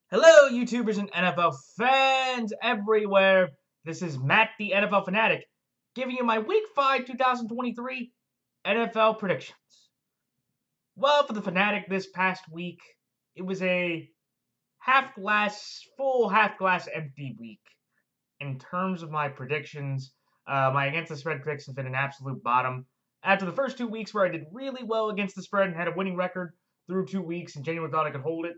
Hello, YouTubers and NFL fans everywhere. This is Matt, the NFL Fanatic, giving you my Week 5 2023 NFL predictions. Well, for the Fanatic this past week, it was a half glass full, half glass empty week. In terms of my predictions, my against the spread picks have been an absolute bottom. After the first 2 weeks where I did really well against the spread and had a winning record through 2 weeks and genuinely thought I could hold it,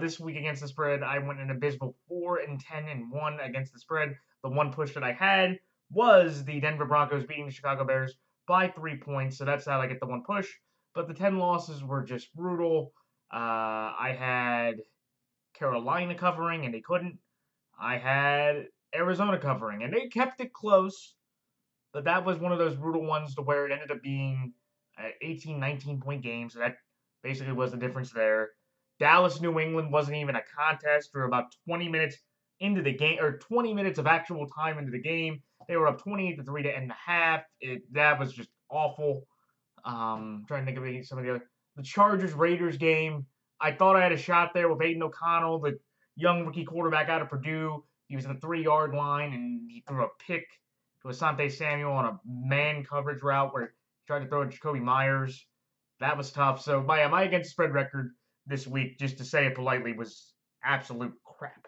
this week against the spread, I went an abysmal 4-10-1 against the spread. The one push that I had was the Denver Broncos beating the Chicago Bears by 3 points, so that's how I get the one push. But the 10 losses were just brutal. I had Carolina covering, and they couldn't. I had Arizona covering, and they kept it close, but that was one of those brutal ones to where it ended up being an 18, 19-point game, so that basically was the difference there. Dallas, New England wasn't even a contest. We were about 20 minutes into the game, or 20 minutes of actual time into the game. They were up 28-3 to end the half. That was just awful. Trying to think of some of the other. The Chargers Raiders game. I thought I had a shot there with Aiden O'Connell, the young rookie quarterback out of Purdue. He was at the 3-yard line and he threw a pick to Asante Samuel on a man coverage route where he tried to throw it to Jacoby Myers. That was tough. So my against spread record this week, just to say it politely, was absolute crap.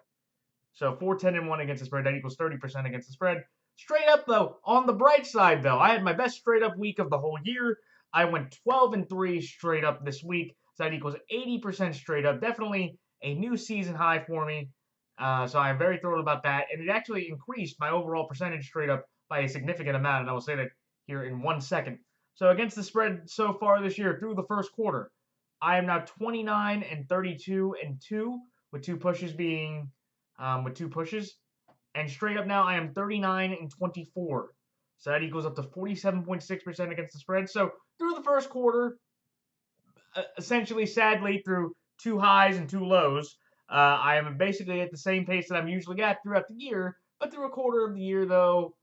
So 4-10-1 against the spread. That equals 30% against the spread. Straight up, though, on the bright side, though, I had my best straight up week of the whole year. I went 12-3 straight up this week. So that equals 80% straight up. Definitely a new season high for me. So I'm very thrilled about that. And it actually increased my overall percentage straight up by a significant amount. And I will say that here in 1 second. So against the spread so far this year through the first quarter, I am now 29-32-2 with two pushes being and straight up now I am 39-24. So that equals up to 47.6% against the spread. So through the first quarter, essentially, sadly, through two highs and two lows, I am basically at the same pace that I'm usually at throughout the year. But through a quarter of the year, though,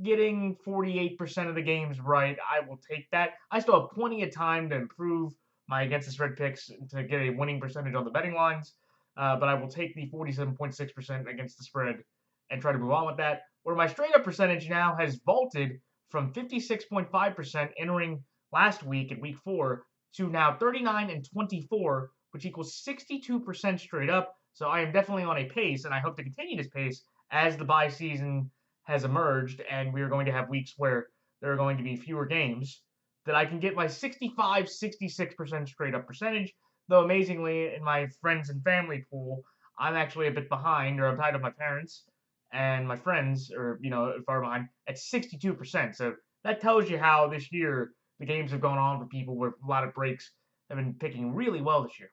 getting 48% of the games right, I will take that. I still have plenty of time to improve my against the spread picks to get a winning percentage on the betting lines. But I will take the 47.6% against the spread and try to move on with that. Where my straight up percentage now has vaulted from 56.5% entering last week in week 4 to now 39-24, which equals 62% straight up. So I am definitely on a pace, and I hope to continue this pace as the bye season has emerged, and we are going to have weeks where there are going to be fewer games, that I can get my 65-66% straight up percentage. Though amazingly, in my friends and family pool, I'm actually a bit behind, or I'm tied with my parents, and my friends are, far behind at 62%. So that tells you how this year the games have gone on for people where a lot of breaks have been picking really well this year.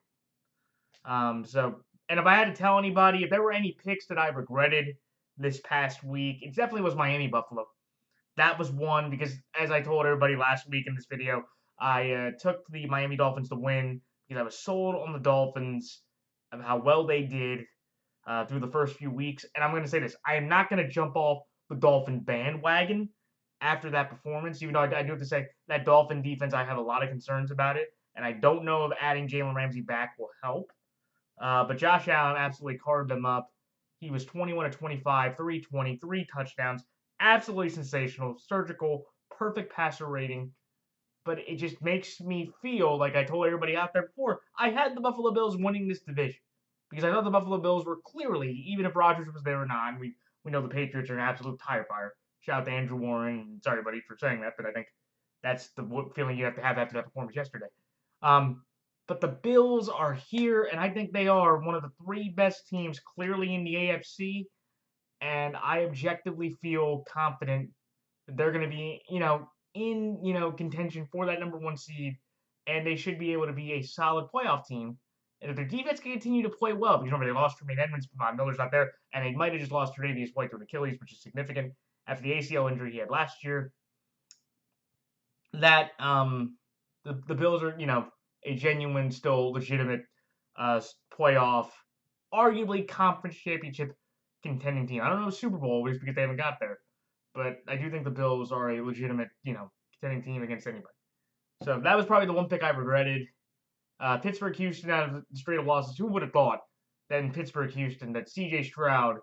And if I had to tell anybody, if there were any picks that I regretted this past week, it definitely was Miami Buffalo. That was one because, as I told everybody last week in this video, I took the Miami Dolphins to win because I was sold on the Dolphins of how well they did through the first few weeks. And I'm going to say this. I am not going to jump off the Dolphin bandwagon after that performance, even though I do have to say that Dolphin defense, I have a lot of concerns about it. And I don't know if adding Jalen Ramsey back will help. But Josh Allen absolutely carved them up. He was 21-25, 320, 3 touchdowns. Absolutely sensational, surgical, perfect passer rating. But it just makes me feel like I told everybody out there before, I had the Buffalo Bills winning this division. Because I thought the Buffalo Bills were clearly, even if Rodgers was there or not, we know the Patriots are an absolute tire fire. Shout out to Andrew Warren. Sorry, buddy, for saying that, but I think that's the feeling you have to have after that performance yesterday. But the Bills are here, and I think they are one of the 3 best teams clearly in the AFC. And I objectively feel confident that they're going to be, in contention for that number 1 seed, and they should be able to be a solid playoff team. And if their defense can continue to play well, because remember they lost Tremaine Edmonds, Von Miller's not there, and they might have just lost Tre'Davious White to an Achilles, which is significant after the ACL injury he had last year. That the Bills are, a genuine, still legitimate playoff, arguably conference championship contending team. I don't know if Super Bowl is because they haven't got there, but I do think the Bills are a legitimate, contending team against anybody. So that was probably the one pick I regretted. Pittsburgh, Houston, out of the straight of losses. Who would have thought that in Pittsburgh-Houston, that C.J. Stroud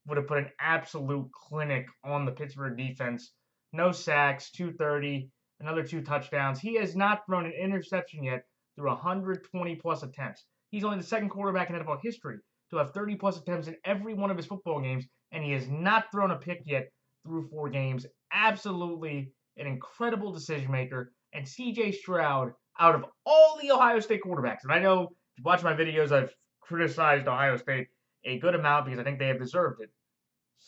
would have put an absolute clinic on the Pittsburgh defense. No sacks, 230, another 2 touchdowns. He has not thrown an interception yet through 120-plus attempts. He's only the second quarterback in NFL history to have 30-plus attempts in every one of his football games, and he has not thrown a pick yet through 4 games. Absolutely an incredible decision maker. And C.J. Stroud, out of all the Ohio State quarterbacks, and I know if you watch my videos, I've criticized Ohio State a good amount because I think they have deserved it.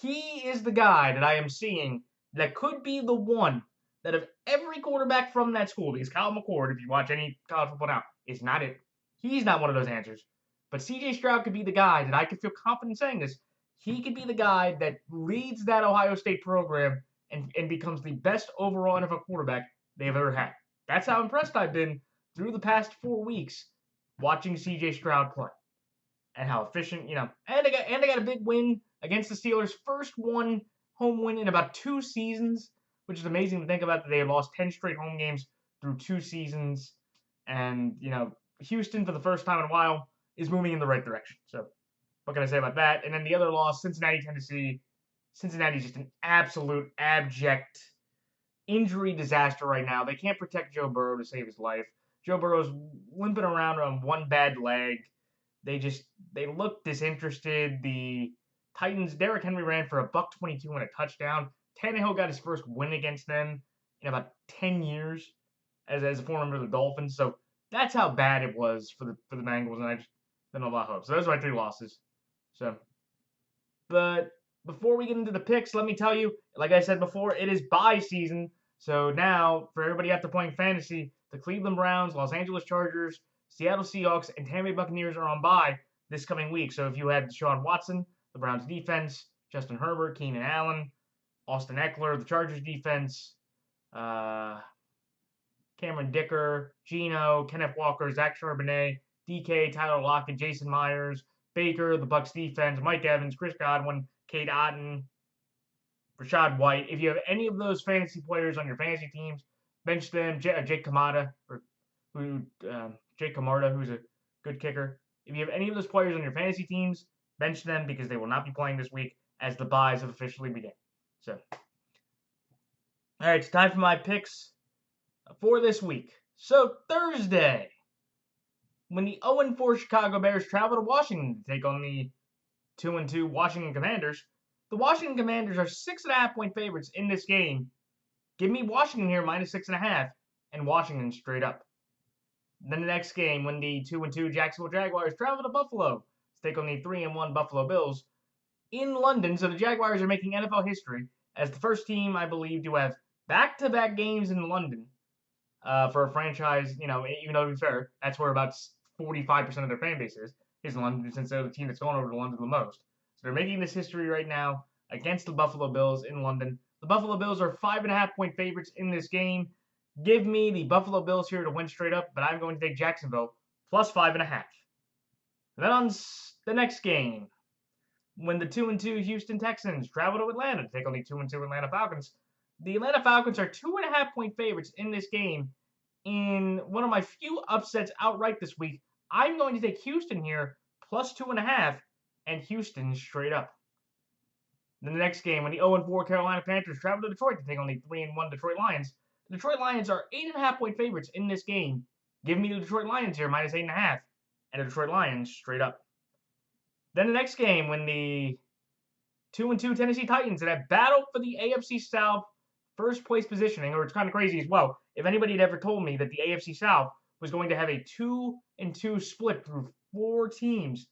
He is the guy that I am seeing that could be the one that of every quarterback from that school, because Kyle McCord, if you watch any college football now, is not it. He's not one of those answers. But C.J. Stroud could be the guy that I could feel confident saying this. He could be the guy that leads that Ohio State program and becomes the best overall NFL quarterback they've ever had. That's how impressed I've been through the past 4 weeks watching C.J. Stroud play. And how efficient, and they got a big win against the Steelers. First home win in about 2 seasons, which is amazing to think about that they have lost 10 straight home games through 2 seasons. And, Houston, for the first time in a while, is moving in the right direction. So, what can I say about that? And then the other loss, Cincinnati, Tennessee. Cincinnati's just an absolute abject injury disaster right now. They can't protect Joe Burrow to save his life. Joe Burrow's limping around on one bad leg. They look disinterested. The Titans, Derrick Henry ran for $122 and a touchdown. Tannehill got his first win against them in about 10 years as a former member of the Dolphins. So that's how bad it was for the Bengals, and I just don't have a lot of hope. So those are my 3 losses. But before we get into the picks, let me tell you, like I said before, it is bye season. So now, for everybody out there playing fantasy, the Cleveland Browns, Los Angeles Chargers, Seattle Seahawks, and Tampa Bay Buccaneers are on bye this coming week. So if you had Deshaun Watson, the Browns defense, Justin Herbert, Keenan Allen, Austin Eckler, the Chargers defense, Cameron Dicker, Geno, Kenneth Walker, Zach Charbonnet, DK, Tyler Lockett, Jason Myers, Baker, the Bucs defense, Mike Evans, Chris Godwin, Cade Otton, Rashad White. If you have any of those fantasy players on your fantasy teams, bench them. Jake Camarda, who's a good kicker. If you have any of those players on your fantasy teams, bench them because they will not be playing this week as the byes have officially begun. So, all right, it's time for my picks for this week. So, Thursday, when the 0-4 Chicago Bears travel to Washington to take on the 2-2 Washington Commanders, the Washington Commanders are 6.5-point favorites in this game. Give me Washington here minus 6.5 and Washington straight up. Then the next game, when the 2-2 Jacksonville Jaguars travel to Buffalo to take on the 3-1 Buffalo Bills in London. So the Jaguars are making NFL history as the first team, I believe, to have back-to-back games in London for a franchise. Even though to be fair, that's where about 45% of their fan base is in London, since they're the team that's gone over to London the most. So they're making this history right now against the Buffalo Bills in London. The Buffalo Bills are 5.5-point favorites in this game. Give me the Buffalo Bills here to win straight up, but I'm going to take Jacksonville plus 5.5. Then on the next game, when the 2-2 Houston Texans travel to Atlanta to take on the 2-2 Atlanta Falcons, the Atlanta Falcons are 2.5-point favorites in this game. In one of my few upsets outright this week, I'm going to take Houston here plus 2.5 and Houston straight up. Then the next game, when the 0-4 Carolina Panthers travel to Detroit to take on the 3-1 Detroit Lions, the Detroit Lions are 8.5-point favorites in this game. Give me the Detroit Lions here, minus 8.5, and the Detroit Lions straight up. Then the next game, when the 2-2 Tennessee Titans that have battled for the AFC South first place positioning, or it's kind of crazy as well. If anybody had ever told me that the AFC South was going to have a 2-2 split through 4 teams,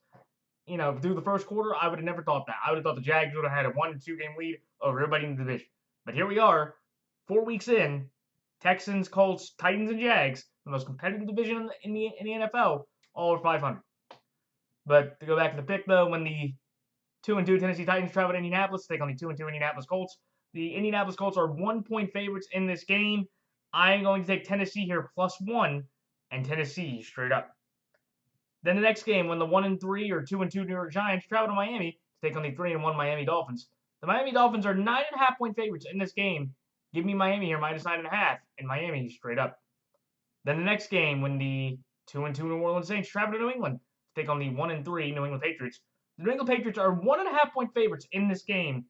through the first quarter, I would have never thought that. I would have thought the Jags would have had a 1-2 game lead over everybody in the division. But here we are, 4 weeks in, Texans, Colts, Titans, and Jags, the most competitive division in the NFL, all are 500. But to go back to the pick, though, when the 2-2 Tennessee Titans travel to Indianapolis to take on the 2-2 Indianapolis Colts, the Indianapolis Colts are 1-point favorites in this game. I'm going to take Tennessee here plus 1 and Tennessee straight up. Then the next game, when the 1-3 or 2-2 New York Giants travel to Miami to take on the 3-1 Miami Dolphins, the Miami Dolphins are 9.5-point favorites in this game. Give me Miami here minus 9.5 and Miami straight up. Then the next game, when the 2-2 New Orleans Saints travel to New England take on the 1-3 New England Patriots. The New England Patriots are 1.5-point favorites in this game.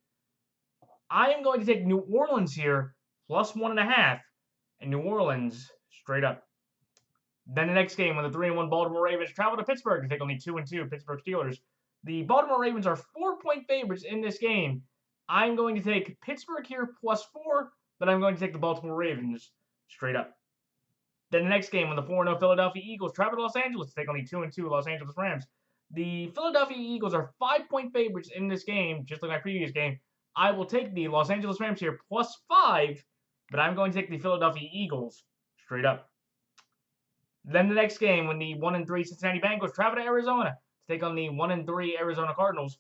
I am going to take New Orleans here, plus 1.5, and New Orleans straight up. Then the next game, when the 3-1 Baltimore Ravens travel to Pittsburgh to take on the 2-2 Pittsburgh Steelers. The Baltimore Ravens are 4-point favorites in this game. I'm going to take Pittsburgh here plus 4, but I'm going to take the Baltimore Ravens straight up. Then the next game, when the 4-0 Philadelphia Eagles travel to Los Angeles to take on the 2-2 Los Angeles Rams. The Philadelphia Eagles are 5-point favorites in this game, just like my previous game. I will take the Los Angeles Rams here plus 5, but I'm going to take the Philadelphia Eagles straight up. Then the next game, when the 1-3 Cincinnati Bengals travel to Arizona to take on the 1-3 Arizona Cardinals.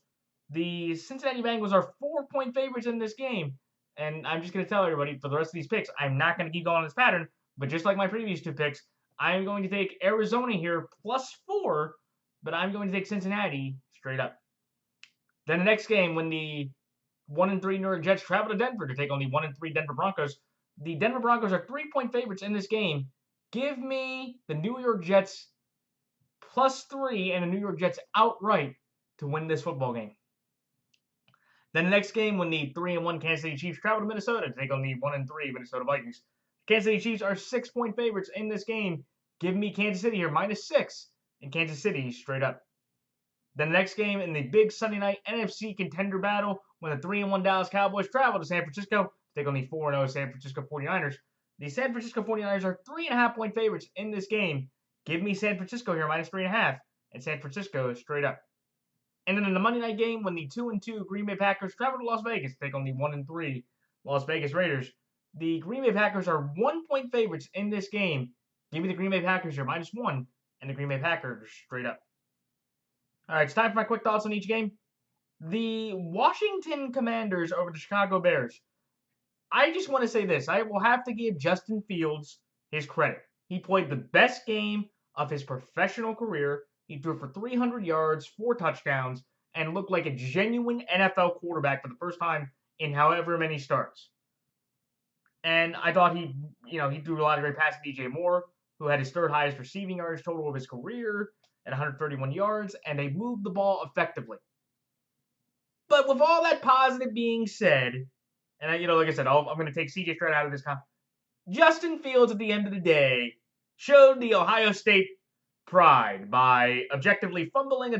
The Cincinnati Bengals are 4-point favorites in this game. And I'm just going to tell everybody, for the rest of these picks, I'm not going to keep going on this pattern. But just like my previous two picks, I'm going to take Arizona here plus 4, but I'm going to take Cincinnati straight up. Then the next game, when the 1-3 New York Jets travel to Denver to take on the 1-3 Denver Broncos. The Denver Broncos are 3-point favorites in this game. Give me the New York Jets plus 3 and the New York Jets outright to win this football game. Then the next game, when the 3-1 Kansas City Chiefs travel to Minnesota to take on the 1-3 Minnesota Vikings. Kansas City Chiefs are 6-point favorites in this game. Give me Kansas City here minus 6 and Kansas City straight up. Then the next game in the big Sunday night NFC contender battle, when the 3-1 Dallas Cowboys travel to San Francisco to take on the 4-0 San Francisco 49ers. The San Francisco 49ers are 3.5-point favorites in this game. Give me San Francisco here minus 3.5 and San Francisco straight up. And then in the Monday night game, when the 2-2 Green Bay Packers travel to Las Vegas to take on the 1-3 Las Vegas Raiders. The Green Bay Packers are 1-point favorites in this game. Give me the Green Bay Packers here minus 1 and the Green Bay Packers straight up. All right, it's time for my quick thoughts on each game. The Washington Commanders over the Chicago Bears. I just want to say this. I will have to give Justin Fields his credit. He played the best game of his professional career. He threw for 300 yards, 4 touchdowns, and looked like a genuine NFL quarterback for the first time in however many starts. And I thought he threw a lot of great passes to DJ Moore, who had his third highest receiving yards total of his career at 131 yards, and they moved the ball effectively. But with all that positive being said, and like I said, I'm going to take CJ Stroud out of this conversation. Justin Fields, at the end of the day, showed the Ohio State pride by objectively fumbling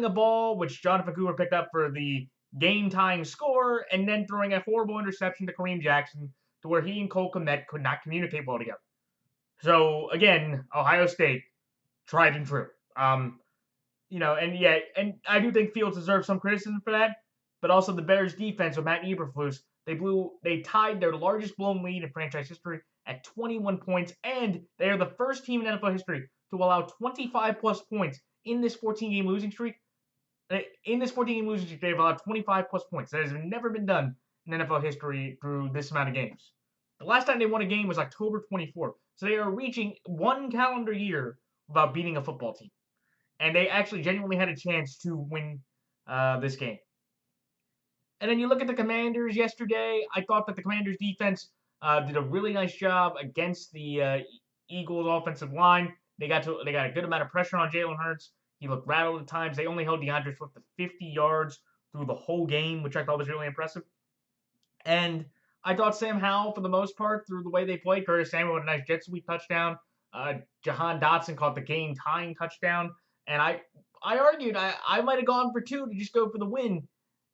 a ball, which Jonathan Cooper picked up for the game-tying score, and then throwing a horrible interception to Kareem Jackson to where he and Cole Kmet could not communicate well together. So, again, Ohio State, tried and true. And I do think Fields deserves some criticism for that, but also the Bears defense with Matt Eberflus, they tied their largest blown lead in franchise history at 21 points, and they are the first team in NFL history to allow 25-plus points in this 14-game losing streak. In this 14-game losing streak, they've allowed 25-plus points. That has never been done in NFL history through this amount of games. The last time they won a game was October 24th, so they are reaching 1 calendar year without beating a football team. And they actually genuinely had a chance to win this game. And then you look at the Commanders yesterday. I thought that the Commanders defense did a really nice job against the Eagles offensive line. They got a good amount of pressure on Jalen Hurts. He looked rattled at times. They only held DeAndre Swift to 50 yards through the whole game, which I thought was really impressive. And I thought Sam Howell, for the most part, through the way they played, Curtis Samuel with a nice jet sweep touchdown. Jahan Dotson caught the game-tying touchdown. And I argued I might have gone for 2 to just go for the win.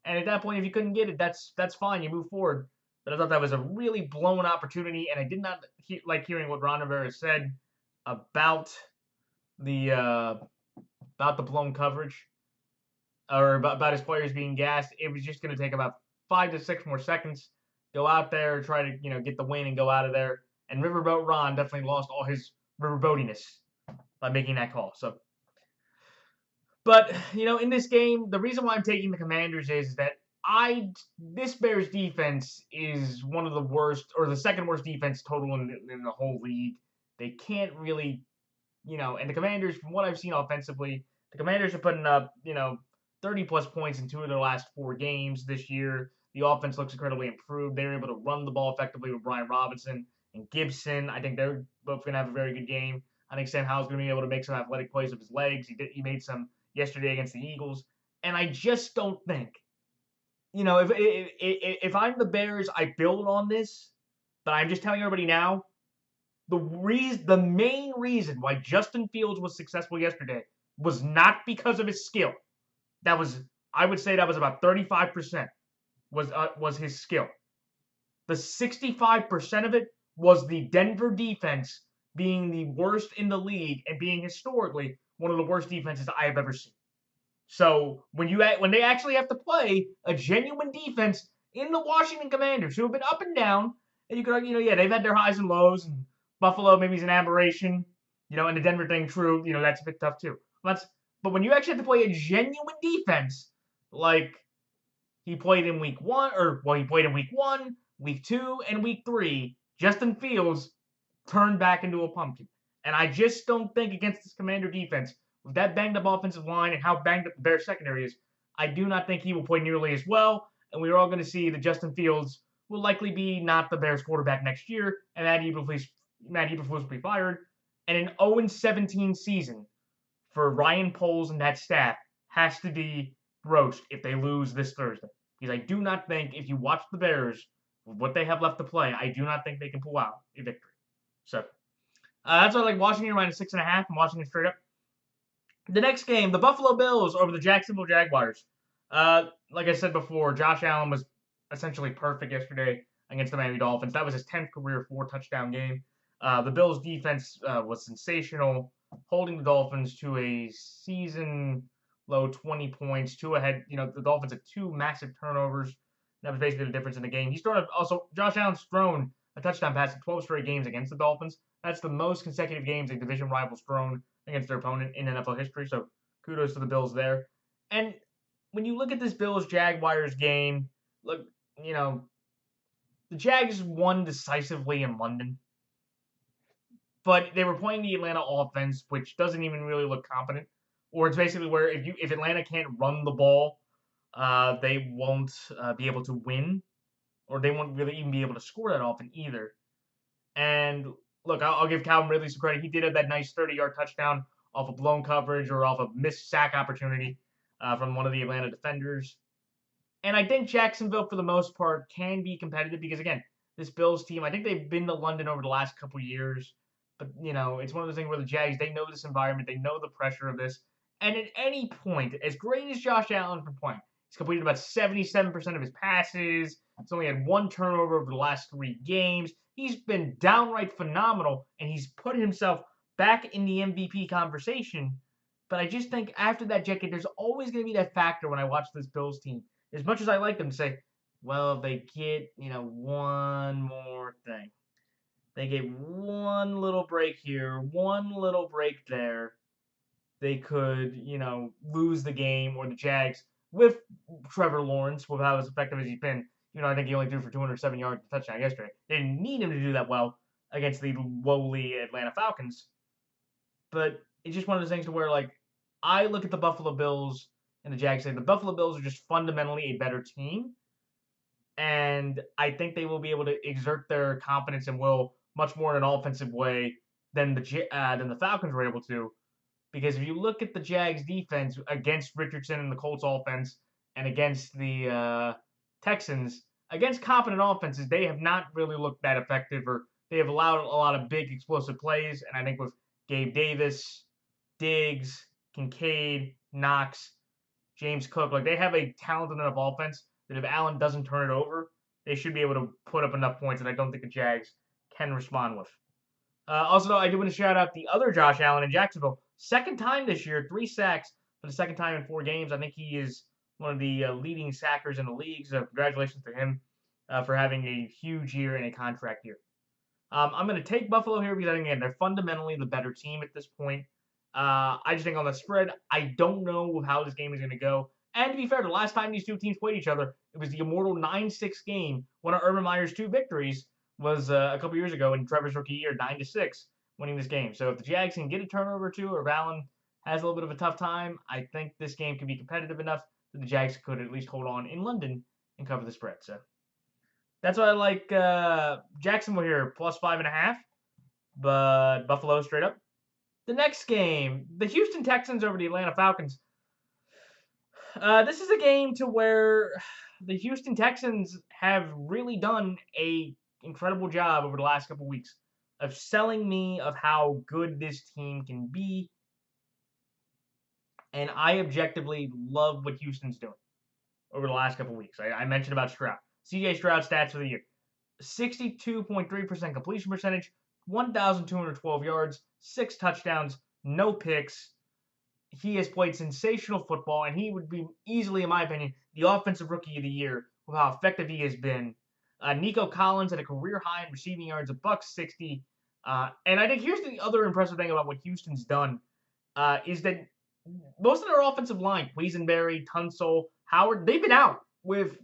And at that point, if you couldn't get it, that's fine. You move forward. But I thought that was a really blown opportunity, and I did not like hearing what Ron Rivera said about the blown coverage or about his players being gassed. It was just going to take about 5 to 6 more seconds. Go out there, try to get the win and go out of there. And Riverboat Ron definitely lost all his riverboatiness by making that call. But in this game, the reason why I'm taking the Commanders is that this Bears defense is one of the worst, or the second worst defense total in the whole league. They can't really, and the Commanders, from what I've seen offensively, the Commanders are putting up, 30-plus points in 2 of their last 4 games this year. The offense looks incredibly improved. They're able to run the ball effectively with Brian Robinson and Gibson. I think they're both going to have a very good game. I think Sam Howell's going to be able to make some athletic plays with his legs. He made some yesterday against the Eagles. And I just don't think, if I'm the Bears, I build on this. But I'm just telling everybody now, the main reason why Justin Fields was successful yesterday was not because of his skill. I would say that was about 35% was his skill. The 65% of it was the Denver defense being the worst in the league and being historically one of the worst defenses I have ever seen. So when they actually have to play a genuine defense in the Washington Commanders, who have been up and down, and you could argue, they've had their highs and lows, and Buffalo maybe is an aberration, and the Denver thing, true, that's a bit tough too. But when you actually have to play a genuine defense, like he played in week 1, he played in week 1, week 2, and week 3, Justin Fields turned back into a pumpkin. And I just don't think against this Commander defense, with that banged up offensive line and how banged up the Bears secondary is, I do not think he will play nearly as well. And we're all going to see that Justin Fields will likely be not the Bears quarterback next year, and Matt Eberflus will be fired. And an 0-17 season for Ryan Poles and that staff has to be broached if they lose this Thursday. Because I do not think, if you watch the Bears, with what they have left to play, I do not think they can pull out a victory. So, that's why I like Washington minus 6.5 and Washington straight up. The next game, the Buffalo Bills over the Jacksonville Jaguars. Like I said before, Josh Allen was essentially perfect yesterday against the Miami Dolphins. That was his 10th career 4-touchdown game. The Bills' defense was sensational, holding the Dolphins to a season-low 20 points, 2 ahead. The Dolphins had 2 massive turnovers. That was basically the difference in the game. Josh Allen's thrown a touchdown pass in 12 straight games against the Dolphins. That's the most consecutive games a division rival's thrown against their opponent in NFL history. So kudos to the Bills there. And when you look at this Bills-Jaguars game, look, the Jags won decisively in London. But they were playing the Atlanta offense, which doesn't even really look competent. Or it's basically where if Atlanta can't run the ball, they won't be able to win. Or they won't really even be able to score that often either. And look, I'll give Calvin Ridley some credit. He did have that nice 30-yard touchdown off of blown coverage or off a missed sack opportunity from one of the Atlanta defenders. And I think Jacksonville, for the most part, can be competitive because, again, this Bills team, I think they've been to London over the last couple years. But, it's one of those things where the Jags, they know this environment. They know the pressure of this. And at any point, as great as Josh Allen's been playing, he's completed about 77% of his passes. He's only had 1 turnover over the last 3 games. He's been downright phenomenal, and he's put himself back in the MVP conversation. But I just think after that decade, there's always going to be that factor when I watch this Bills team. As much as I like them to say, well, if they get, one more thing. They get one little break here, one little break there. They could, lose the game, or the Jags with Trevor Lawrence, with how as effective as he's been. I think he only threw for 207 yards and a touchdown yesterday. They didn't need him to do that well against the lowly Atlanta Falcons. But it's just one of those things to where, I look at the Buffalo Bills and the Jags say the Buffalo Bills are just fundamentally a better team. And I think they will be able to exert their confidence and will much more in an offensive way than the Falcons were able to. Because if you look at the Jags defense against Richardson and the Colts offense and against the Texans, against competent offenses, they have not really looked that effective, or they have allowed a lot of big explosive plays. And I think with Gabe Davis, Diggs, Kincaid, Knox, James Cook, they have a talented enough offense that if Allen doesn't turn it over, they should be able to put up enough points that I don't think the Jags can respond with. Also, though, I do want to shout out the other Josh Allen in Jacksonville. Second time this year, 3 sacks for the second time in 4 games. I think he is one of the leading sackers in the league, so congratulations to him for having a huge year and a contract year. I'm going to take Buffalo here because, again, they're fundamentally the better team at this point. I just think on the spread, I don't know how this game is going to go. And to be fair, the last time these 2 teams played each other, it was the immortal 9-6 game, one of Urban Meyer's 2 victories was a couple years ago in Trevor's rookie year, 9-6, winning this game. So if the Jags can get a turnover or 2, or if Allen has a little bit of a tough time, I think this game can be competitive enough that the Jags could at least hold on in London and cover the spread. So that's why I like Jacksonville here, plus 5.5, but Buffalo straight up. The next game, the Houston Texans over the Atlanta Falcons. This is a game to where the Houston Texans have really done a incredible job over the last couple weeks of selling me of how good this team can be. And I objectively love what Houston's doing over the last couple weeks. I mentioned about Stroud. CJ Stroud stats for the year. 62.3% completion percentage, 1,212 yards, 6 touchdowns, no picks. He has played sensational football, and he would be easily, in my opinion, the offensive rookie of the year with how effective he has been. Nico Collins at a career high in receiving yards, $160. And I think here's the other impressive thing about what Houston's done is that most of their offensive line, Quisenberry, Tunsil, Howard, they've been out with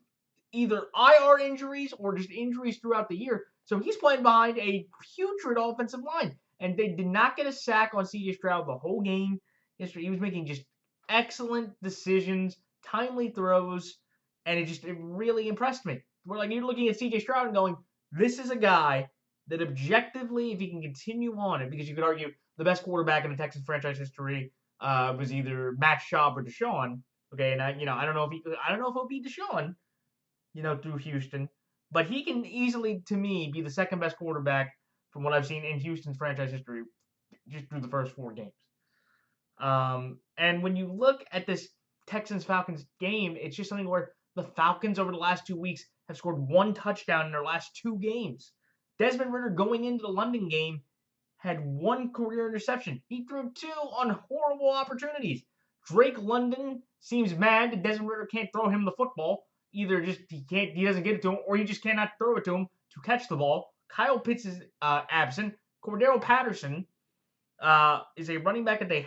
either IR injuries or just injuries throughout the year. So he's playing behind a putrid offensive line. And they did not get a sack on CJ Stroud the whole game. He was making just excellent decisions, timely throws, and it really impressed me. Where like you're looking at CJ Stroud and going, this is a guy that objectively, if he can continue on it, because you could argue the best quarterback in the Texans franchise history was either Matt Schaub or Deshaun. Okay, and I don't know if it'll be Deshaun, through Houston, but he can easily, to me, be the second best quarterback from what I've seen in Houston's franchise history, just through the first 4 games. And when you look at this Texans-Falcons game, it's just something where the Falcons over the last 2 weeks have scored 1 touchdown in their last 2 games. Desmond Ridder going into the London game had 1 career interception. He threw 2 on horrible opportunities. Drake London seems mad that Desmond Ridder can't throw him the football. Either just he doesn't get it to him, or he just cannot throw it to him to catch the ball. Kyle Pitts is absent. Cordero Patterson is a running back that they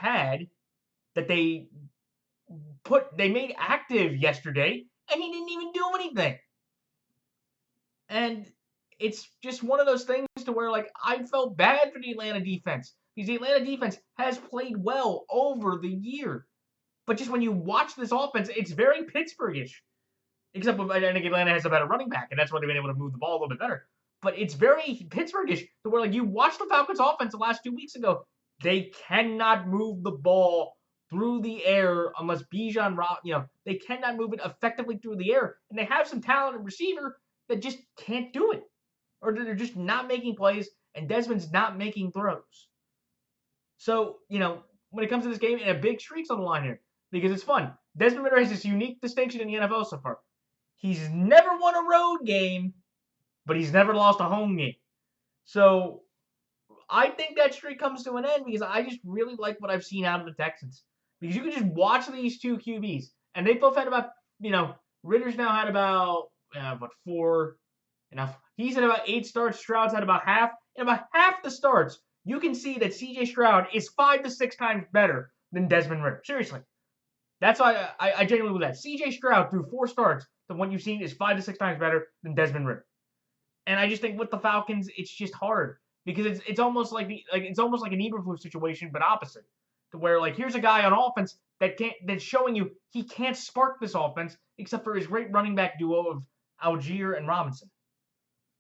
made active yesterday, and he didn't even do anything. And it's just one of those things to where, like, I felt bad for the Atlanta defense because the Atlanta defense has played well over the year. But just when you watch this offense, it's very Pittsburgh-ish. Except I think Atlanta has a better running back, and that's why they've been able to move the ball a little bit better. But it's very Pittsburgh-ish to where, like, you watch the Falcons offense the last 2 weeks ago, they cannot move the ball through the air unless Bijan, they cannot move it effectively through the air. And they have some talented receiver that just can't do it. Or they're just not making plays, and Desmond's not making throws. So, when it comes to this game, and a big streak's on the line here, because it's fun. Desmond Ridder has this unique distinction in the NFL so far. He's never won a road game, but he's never lost a home game. So I think that streak comes to an end because I just really like what I've seen out of the Texans. Because you can just watch these 2 QBs, and they both had about, Ritter's now had about, 4, he's had about 8 starts, Stroud's had about half, and about half the starts, you can see that CJ Stroud is 5 to 6 times better than Desmond Ridder. Seriously. That's why I genuinely believe that. CJ Stroud through 4 starts, the one you've seen is 5 to 6 times better than Desmond Ridder. And I just think with the Falcons, it's just hard because it's almost like it's almost like an Eberflus situation, but opposite. To where like here's a guy on offense that's showing you he can't spark this offense except for his great running back duo of Algier and Robinson.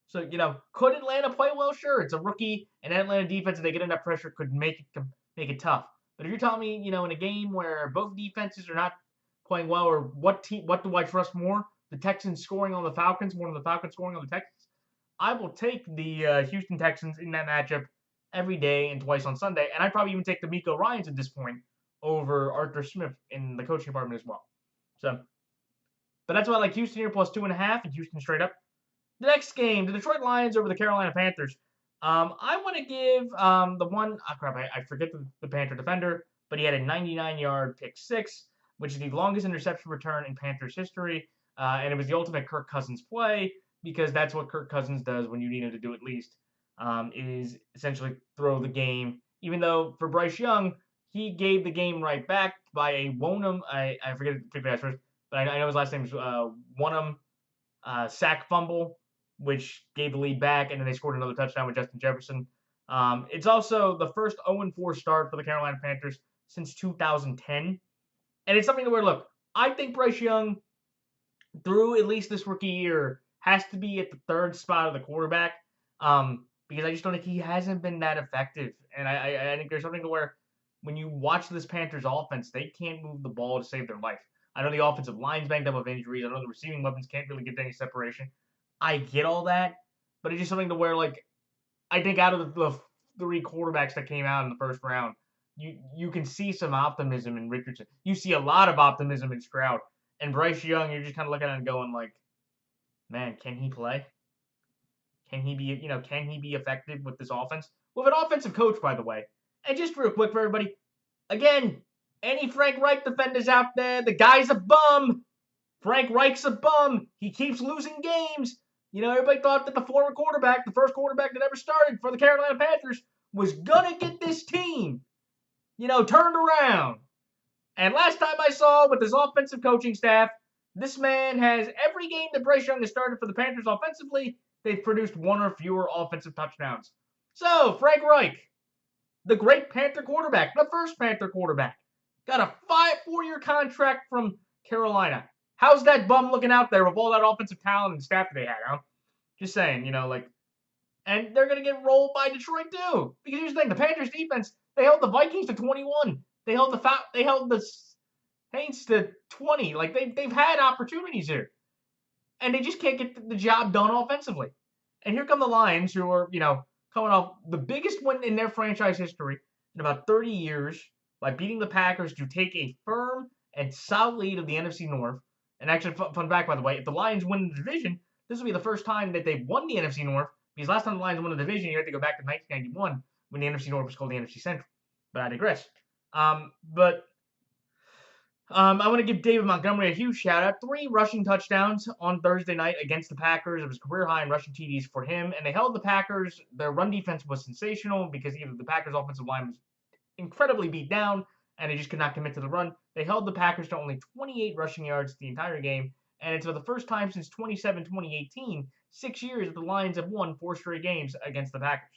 So could Atlanta play well? Sure, it's a rookie, and Atlanta defense if they get enough pressure could make it tough. But if you're telling me, in a game where both defenses are not playing well, or what do I trust more? The Texans scoring on the Falcons more than the Falcons scoring on the Texans? I will take the Houston Texans in that matchup every day and twice on Sunday, and I'd probably even take the Miko Ryans at this point over Arthur Smith in the coaching department as well. So, but that's why I like Houston here plus 2.5 and Houston straight up. The next game, the Detroit Lions over the Carolina Panthers. I want to give the one, I forget the Panther defender, but he had a 99-yard pick 6, which is the longest interception return in Panthers history, and it was the ultimate Kirk Cousins play because that's what Kirk Cousins does when you need him to do at least, is essentially throw the game. Even though for Bryce Young, he gave the game right back by a Wonham, I forget his first, but I know his last name is Wonham sack fumble, which gave the lead back, and then they scored another touchdown with Justin Jefferson. It's also the first 0-4 start for the Carolina Panthers since 2010. And it's something where, look, I think Bryce Young, through at least this rookie year, has to be at the 3rd spot of the quarterback because I just don't think he hasn't been that effective. And I think there's something to where when you watch this Panthers offense, they can't move the ball to save their life. I know the offensive line's banged up with injuries. I know the receiving weapons can't really get any separation. I get all that, but it's just something to where, like, I think out of the 3 quarterbacks that came out in the first round, you can see some optimism in Richardson. You see a lot of optimism in Stroud. And Bryce Young, you're just kind of looking at it and going like, man, can he play? Can he be effective with this offense? With an offensive coach, by the way. And just real quick for everybody, again, any Frank Reich defenders out there, the guy's a bum. Frank Reich's a bum. He keeps losing games. Everybody thought that the former quarterback, the first quarterback that ever started for the Carolina Panthers, was gonna get this team, turned around. And last time I saw with his offensive coaching staff, this man has every game that Bryce Young has started for the Panthers offensively, they've produced 1 or fewer offensive touchdowns. So, Frank Reich, the great Panther quarterback, the first Panther quarterback, got a 4-year contract from Carolina. How's that bum looking out there with all that offensive talent and staff that they had, huh? Just saying, and they're going to get rolled by Detroit too. Because here's the thing, the Panthers defense, they held the Vikings to 21. They held the Saints to 20. Like, they've had opportunities here. And they just can't get the job done offensively. And here come the Lions, who are, coming off the biggest win in their franchise history in about 30 years by beating the Packers to take a firm and solid lead of the NFC North. And actually, fun fact, by the way, if the Lions win the division, this will be the first time that they've won the NFC North, because last time the Lions won the division, you have to go back to 1991 when the NFC North was called the NFC Central. But I digress. I want to give David Montgomery a huge shout out. 3 rushing touchdowns on Thursday night against the Packers. It was career high in rushing TDs for him, and they held the Packers. Their run defense was sensational because either the Packers' offensive line was incredibly beat down, and they just could not commit to the run. They held the Packers to only 28 rushing yards the entire game, and it's for the first time since 2018, 6 years that the Lions have won 4 straight games against the Packers.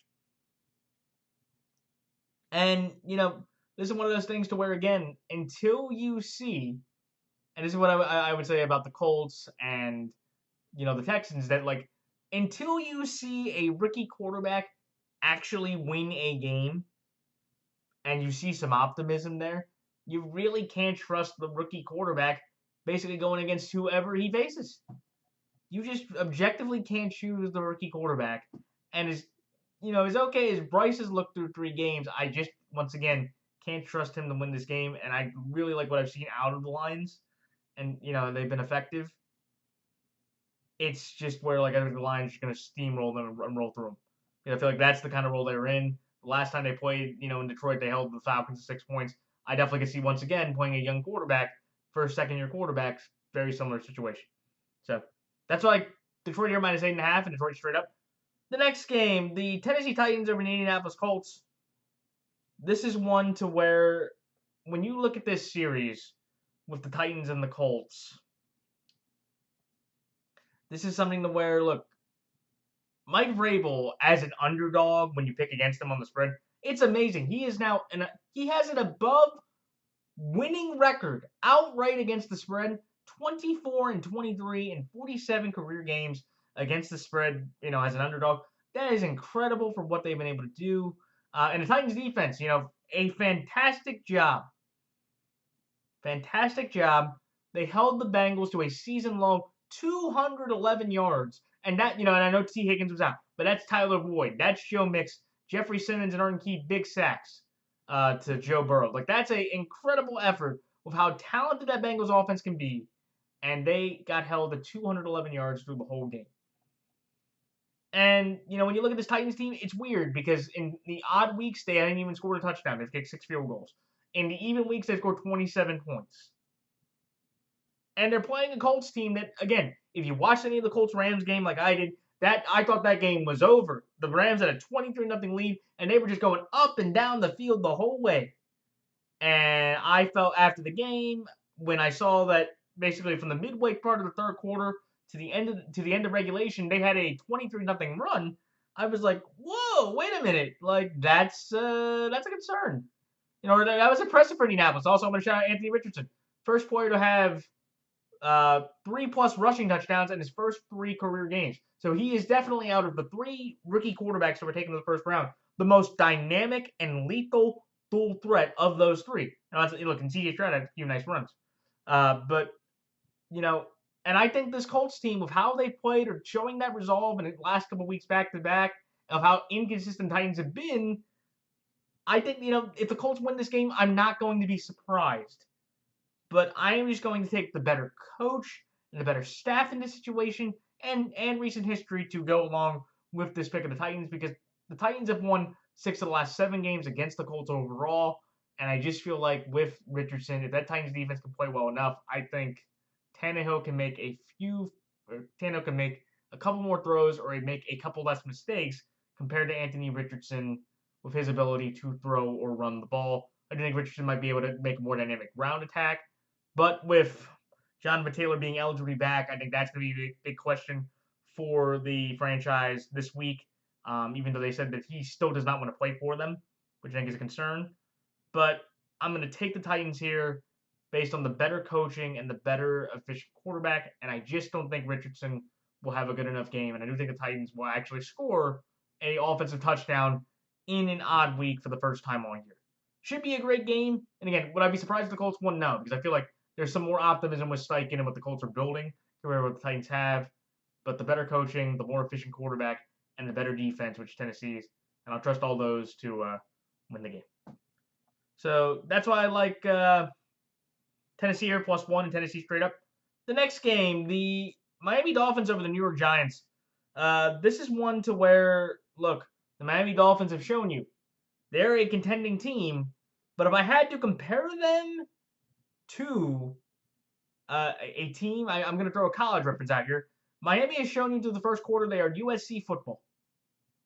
And, this is one of those things to where, again, until you see, and this is what I would say about the Colts and, the Texans, that, like, until you see a rookie quarterback actually win a game and you see some optimism there, you really can't trust the rookie quarterback basically going against whoever he faces. You just objectively can't choose the rookie quarterback. And as okay as Bryce has looked through 3 games, I just, once again, can't trust him to win this game. And I really like what I've seen out of the Lions. And, they've been effective. It's just where, like, I think the Lions are going to steamroll them and roll through them. I feel like that's the kind of role they were in. The last time they played, in Detroit, they held the Falcons to 6 points. I definitely can see, once again, playing a young quarterback, first, second-year quarterbacks, very similar situation. So, that's why Detroit here minus 8.5 and Detroit straight up. The next game, the Tennessee Titans over the Indianapolis Colts. This is one to where, when you look at this series with the Titans and the Colts, this is something to where, look, Mike Vrabel as an underdog when you pick against him on the spread, it's amazing. He is now, he has an above winning record outright against the spread, 24-23 in 47 career games against the spread, as an underdog. That is incredible for what they've been able to do. And the Titans defense, a fantastic job. Fantastic job. They held the Bengals to a season-low 211 yards. And that, and I know T. Higgins was out, but that's Tyler Boyd. That's Joe Mix, Jeffrey Simmons, and Arden Key, big sacks to Joe Burrow. Like, that's an incredible effort of how talented that Bengals offense can be. And they got held to 211 yards through the whole game. And, when you look at this Titans team, it's weird because in the odd weeks, they hadn't even scored a touchdown. They've kicked 6 field goals. In the even weeks, they've scored 27 points. And they're playing a Colts team that, again, if you watched any of the Colts-Rams game like I did, I thought that game was over. The Rams had a 23-0 lead, and they were just going up and down the field the whole way. And I felt after the game, when I saw that basically from the midway part of the third quarter to the end of regulation, they had a 23-0 run. I was like, whoa, wait a minute. Like, that's a concern. That was impressive for Indianapolis. Also, I'm going to shout out Anthony Richardson. First player to have 3+ rushing touchdowns in his first 3 career games. So he is definitely, out of the 3 rookie quarterbacks that were taken in the first round, the most dynamic and lethal dual threat of those three. And look, and CJ Stroud had a few nice runs. But, and I think this Colts team, with how they played or showing that resolve in the last couple weeks back to back, of how inconsistent Titans have been, I think, if the Colts win this game, I'm not going to be surprised. But I am just going to take the better coach and the better staff in this situation and recent history to go along with this pick of the Titans, because the Titans have won 6 of the last 7 games against the Colts overall. And I just feel like with Richardson, if that Titans defense can play well enough, I think Tannehill can make Tannehill can make a couple more throws or make a couple less mistakes compared to Anthony Richardson with his ability to throw or run the ball. I do think Richardson might be able to make a more dynamic ground attack. But with Jonathan Taylor being eligible to be back, I think that's going to be a big question for the franchise this week, even though they said that he still does not want to play for them, which I think is a concern. But I'm going to take the Titans here based on the better coaching and the better efficient quarterback, and I just don't think Richardson will have a good enough game, and I do think the Titans will actually score an offensive touchdown in an odd week for the first time all year. Should be a great game, and again, would I be surprised if the Colts won? No, because I feel like there's some more optimism with Steichen and what the Colts are building compared to what the Titans have, but the better coaching, the more efficient quarterback, and the better defense, which Tennessee's, and I'll trust all those to win the game. So that's why I like Tennessee here +1 and Tennessee straight up. The next game, the Miami Dolphins over the New York Giants. This is one to where, look, the Miami Dolphins have shown you they're a contending team, but if I had to compare them to a team, I'm going to throw a college reference out here. Miami has shown you through the first quarter they are USC football.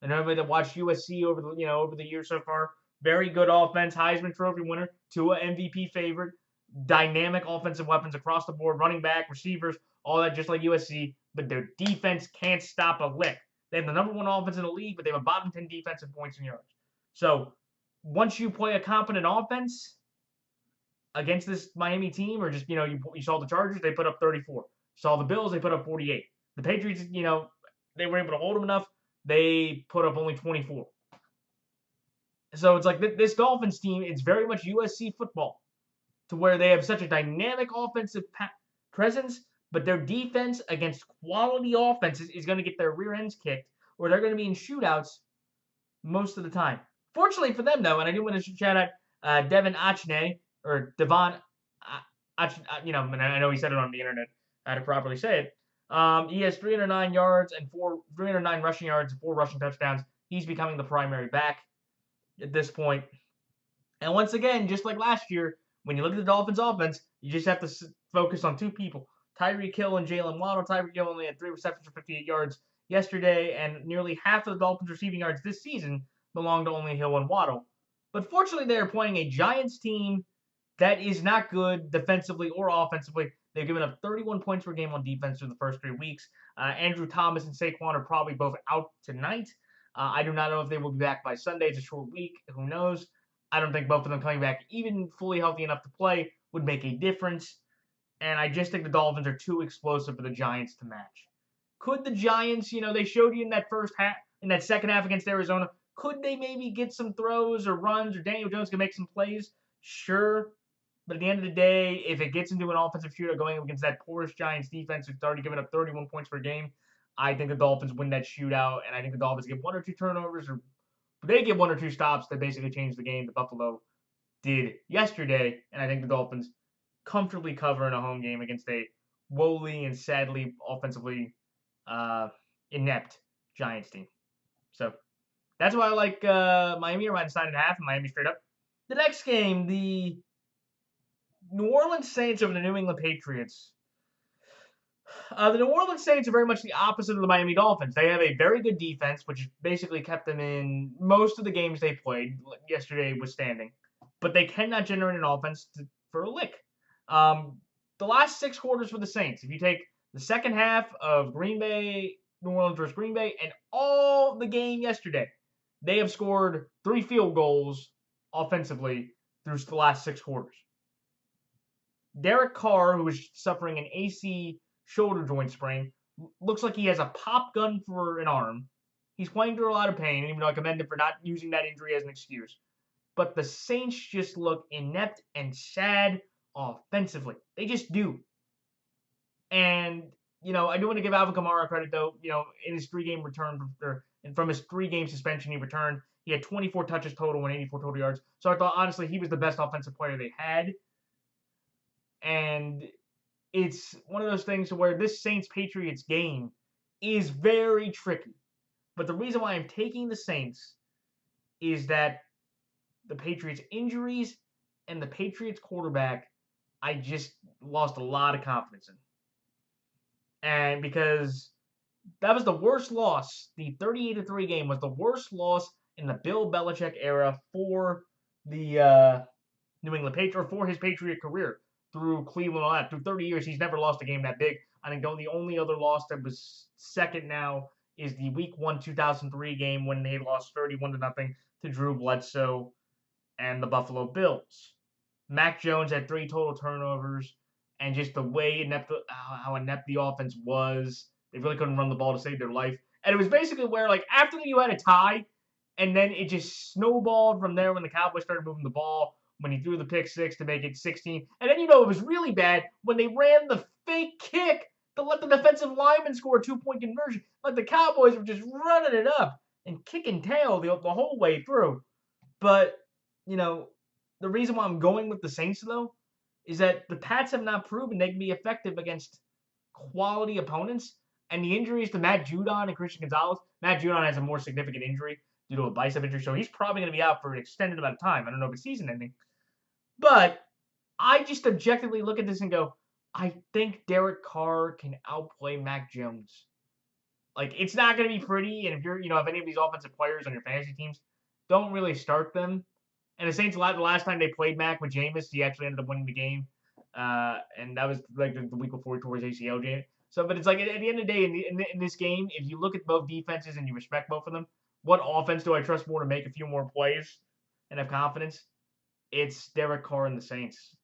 And everybody that watched USC over the years so far, very good offense, Heisman Trophy winner, Tua MVP favorite, dynamic offensive weapons across the board, running back, receivers, all that just like USC, but their defense can't stop a lick. They have the number 1 offense in the league, but they have a bottom 10 defensive points and yards. So once you play a competent offense against this Miami team, or just, you saw the Chargers, they put up 34. Saw the Bills, they put up 48. The Patriots, they were able to hold them enough. They put up only 24. So it's like this Dolphins team, it's very much USC football, to where they have such a dynamic offensive presence, but their defense against quality offenses is going to get their rear ends kicked, or they're going to be in shootouts most of the time. Fortunately for them, though, and I do want to shout out Devon Achane, or Devon, and I know he said it on the internet, how to properly say it. He has 309 yards and 309 rushing yards and 4 rushing touchdowns. He's becoming the primary back at this point. And once again, just like last year, when you look at the Dolphins' offense, you just have to focus on 2 people, Tyreek Hill and Jalen Waddle. Tyreek Hill only had 3 receptions for 58 yards yesterday, and nearly half of the Dolphins' receiving yards this season belong to only Hill and Waddle. But fortunately, they are playing a Giants team that is not good defensively or offensively. They've given up 31 points per game on defense through the first 3 weeks. Andrew Thomas and Saquon are probably both out tonight. I do not know if they will be back by Sunday. It's a short week. Who knows? I don't think both of them coming back, even fully healthy enough to play, would make a difference. And I just think the Dolphins are too explosive for the Giants to match. Could the Giants, they showed you in that second half against Arizona, could they maybe get some throws or runs, or Daniel Jones can make some plays? Sure. But at the end of the day, if it gets into an offensive shootout going against that porous Giants defense who's already given up 31 points per game, I think the Dolphins win that shootout, and I think the Dolphins get 1 or 2 turnovers, or they get 1 or 2 stops that basically change the game that Buffalo did yesterday, and I think the Dolphins comfortably cover in a home game against a woefully and sadly offensively inept Giants team. So that's why I like Miami around -9.5 and Miami straight up. The next game, the New Orleans Saints over the New England Patriots. The New Orleans Saints are very much the opposite of the Miami Dolphins. They have a very good defense, which basically kept them in most of the games they played, yesterday withstanding. But they cannot generate an offense for a lick. The last 6 quarters for the Saints, if you take the second half of New Orleans versus Green Bay, and all the game yesterday, they have scored 3 field goals offensively through the last 6 quarters. Derek Carr, who is suffering an AC shoulder joint sprain, looks like he has a pop gun for an arm. He's playing through a lot of pain, even though I commend him for not using that injury as an excuse. but the Saints just look inept and sad offensively. They just do. And, I do want to give Alvin Kamara credit, though. In his 3-game return, from his 3-game suspension, he returned. He had 24 touches total and 84 total yards. So I thought, honestly, he was the best offensive player they had. And it's one of those things where this Saints-Patriots game is very tricky. But the reason why I'm taking the Saints is that the Patriots' injuries and the Patriots' quarterback, I just lost a lot of confidence in. And because that was the worst loss, the 38-3 game was the worst loss in the Bill Belichick era for the New England Patriots, or for his Patriot career through Cleveland. All that through 30 years, he's never lost a game that big. I think the only other loss that was second now is the Week 1 2003 game when they lost 31-0 to Drew Bledsoe and the Buffalo Bills. Mac Jones had 3 total turnovers, and just the way how inept the offense was, they really couldn't run the ball to save their life. And it was basically where, after you had a tie, and then it just snowballed from there when the Cowboys started moving the ball, when he threw the pick 6 to make it 16. And then, it was really bad when they ran the fake kick to let the defensive lineman score a 2-point conversion. The Cowboys were just running it up and kicking tail the whole way through. But, the reason why I'm going with the Saints, though, is that the Pats have not proven they can be effective against quality opponents. And the injuries to Matt Judon and Christian Gonzalez, Matt Judon has a more significant injury due to a bicep injury, so he's probably going to be out for an extended amount of time. I don't know if it's season ending. But I just objectively look at this and go, I think Derek Carr can outplay Mac Jones. It's not going to be pretty, and if you're, if any of these offensive players on your fantasy teams, don't really start them. And the Saints, the last time they played Mac with Jameis, he actually ended up winning the game. And that was the week before he tore his ACL game. So, but it's at the end of the day, in this game, if you look at both defenses and you respect both of them, what offense do I trust more to make a few more plays and have confidence? It's Derek Carr and the Saints.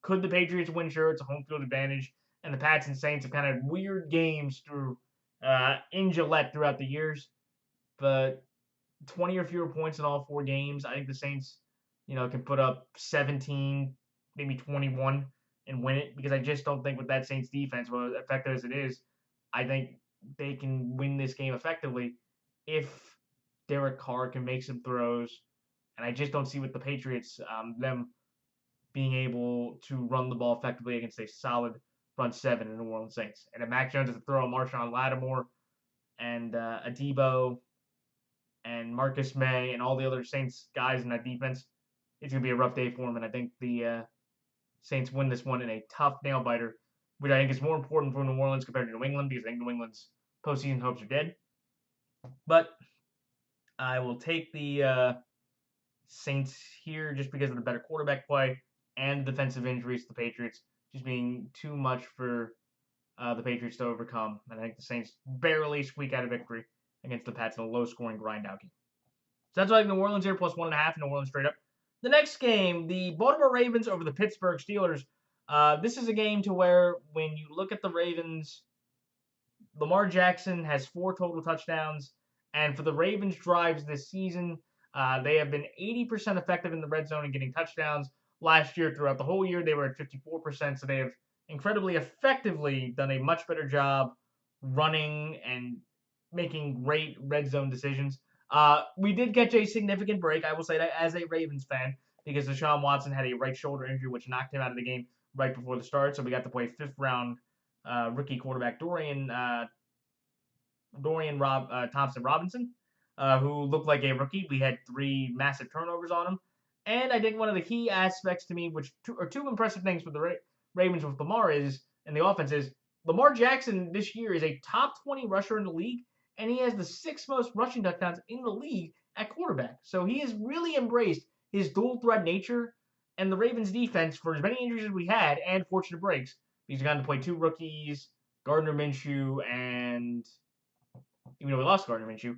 Could the Patriots win? Sure, it's a home field advantage. And the Pats and Saints have kind of had weird games through in Gillette throughout the years. But 20 or fewer points in all 4 games. I think the Saints, can put up 17, maybe 21 and win it, because I just don't think with that Saints defense, well, effective as it is, I think they can win this game effectively if Derek Carr can make some throws. And I just don't see with the Patriots, them being able to run the ball effectively against a solid front 7 in the New Orleans Saints. And if Mac Jones has to throw a Marshawn Lattimore and Adebo and Marcus May and all the other Saints guys in that defense, it's going to be a rough day for him. And I think the Saints win this one in a tough nail-biter, which I think is more important for New Orleans compared to New England, because I think New England's postseason hopes are dead. But I will take the Saints here just because of the better quarterback play and the defensive injuries to the Patriots just being too much for the Patriots to overcome. And I think the Saints barely squeak out a victory against the Pats in a low-scoring grind-out game. So that's why New Orleans here plus 1.5, New Orleans straight up. The next game, the Baltimore Ravens over the Pittsburgh Steelers. This is a game to where when you look at the Ravens, Lamar Jackson has 4 total touchdowns. And for the Ravens drives this season, they have been 80% effective in the red zone and getting touchdowns. Last year, throughout the whole year, they were at 54%. So they have incredibly effectively done a much better job running and making great red zone decisions. We did catch a significant break, I will say that, as a Ravens fan, because Deshaun Watson had a right shoulder injury, which knocked him out of the game right before the start. So we got to play 5th-round rookie quarterback Dorian Thompson-Robinson, who looked like a rookie. We had 3 massive turnovers on him. And I think one of the key aspects to me, which are 2 impressive things for the Ravens with Lamar is, and the offense is, Lamar Jackson this year is a top 20 rusher in the league, and he has the 6th most rushing touchdowns in the league at quarterback. So he has really embraced his dual threat nature, and the Ravens defense, for as many injuries as we had, and fortunate breaks, he's gotten to play 2 rookies, Gardner Minshew, and even though we lost Gardner Minshew,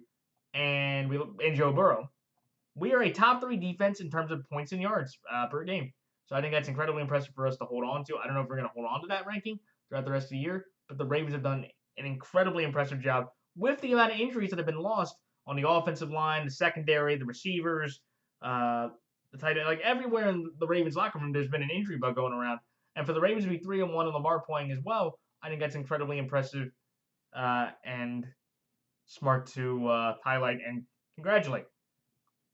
and Joe Burrow. We are a top 3 defense in terms of points and yards per game. So I think that's incredibly impressive for us to hold on to. I don't know if we're going to hold on to that ranking throughout the rest of the year, but the Ravens have done an incredibly impressive job with the amount of injuries that have been lost on the offensive line, the secondary, the receivers, the tight end. Like everywhere in the Ravens locker room, there's been an injury bug going around. And for the Ravens to be 3-1 and Lamar playing as well, I think that's incredibly impressive and smart to highlight and congratulate.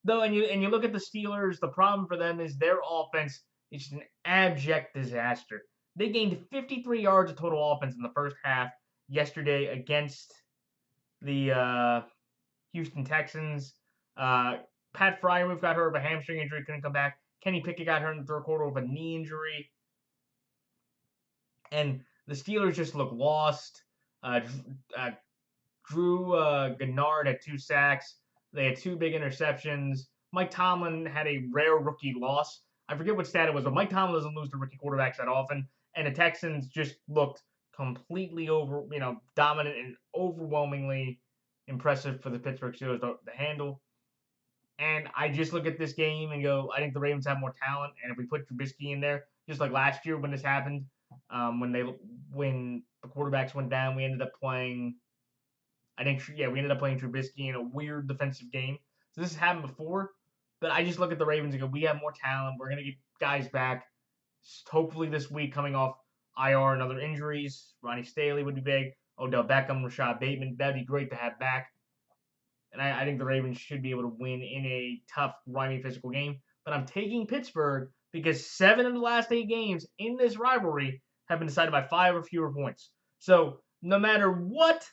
Though, and you look at the Steelers, the problem for them is their offense is just an abject disaster. They gained 53 yards of total offense in the first half yesterday against the Houston Texans. Pat Freiermuth got hurt of a hamstring injury, couldn't come back. Kenny Pickett got hurt in the third quarter with a knee injury. And the Steelers just look lost. Drew Gennard had 2 sacks. They had 2 big interceptions. Mike Tomlin had a rare rookie loss. I forget what stat it was, but Mike Tomlin doesn't lose to rookie quarterbacks that often. And the Texans just looked completely dominant and overwhelmingly impressive for the Pittsburgh Steelers to handle. And I just look at this game and go, I think the Ravens have more talent. And if we put Trubisky in there, just like last year when this happened, when the quarterbacks went down, we ended up playing. We ended up playing Trubisky in a weird defensive game. So this has happened before, but I just look at the Ravens and go, we have more talent. We're gonna get guys back. Hopefully this week, coming off IR and other injuries, Ronnie Staley would be big. Odell Beckham, Rashad Bateman, that'd be great to have back. And I think the Ravens should be able to win in a tough, grimy, physical game. But I'm taking Pittsburgh because 7 of the last 8 games in this rivalry have been decided by 5 or fewer points. So no matter what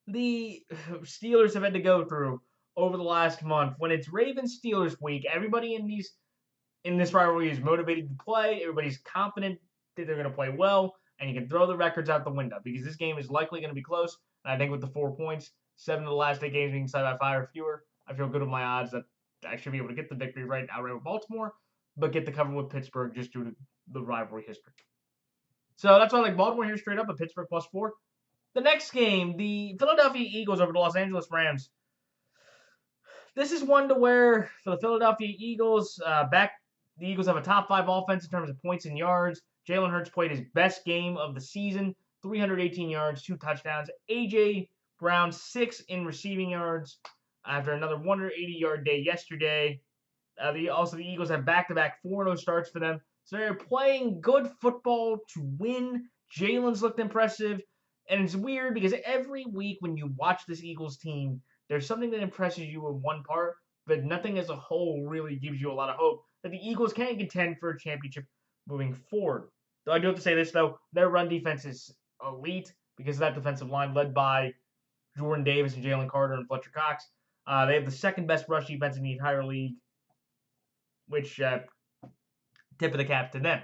the Steelers have had to go through over the last month, when it's Ravens-Steelers week, everybody in this rivalry is motivated to play. Everybody's confident that they're going to play well, and you can throw the records out the window because this game is likely going to be close. And I think with the 4 points, 7 of the last 8 games being decided by 5 or fewer, I feel good with my odds that I should be able to get the victory outright with Baltimore, but get the cover with Pittsburgh just due to the rivalry history. So that's why I like Baltimore here straight up, but Pittsburgh +4. The next game, the Philadelphia Eagles over the Los Angeles Rams. This is one to where, for the Philadelphia Eagles, the Eagles have a top 5 offense in terms of points and yards. Jalen Hurts played his best game of the season, 318 yards, 2 touchdowns. A.J. Brown, 6 in receiving yards after another 180-yard day yesterday. The Eagles have back-to-back 4-0 starts for them. So they're playing good football to win. Jalen's looked impressive. And it's weird because every week when you watch this Eagles team, there's something that impresses you in one part, but nothing as a whole really gives you a lot of hope that the Eagles can contend for a championship moving forward. Though I do have to say this, though, their run defense is elite because of that defensive line led by Jordan Davis and Jalen Carter and Fletcher Cox. They have the second best rush defense in the entire league, which tip of the cap to them.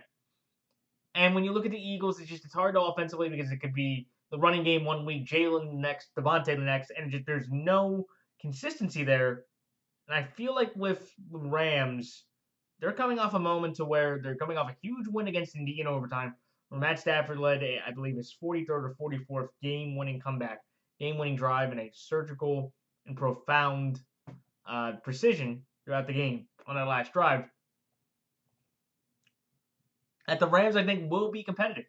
And when you look at the Eagles, it's hard to offensively because it could be the running game one week, Jalen next, Devontae the next, and there's no consistency there. And I feel like with the Rams, they're coming off a moment to where they're coming off a huge win against Indy in overtime, where Matt Stafford led, I believe, his 43rd or 44th game-winning comeback, game-winning drive, and a surgical and profound precision throughout the game on that last drive. That the Rams, I think, will be competitive.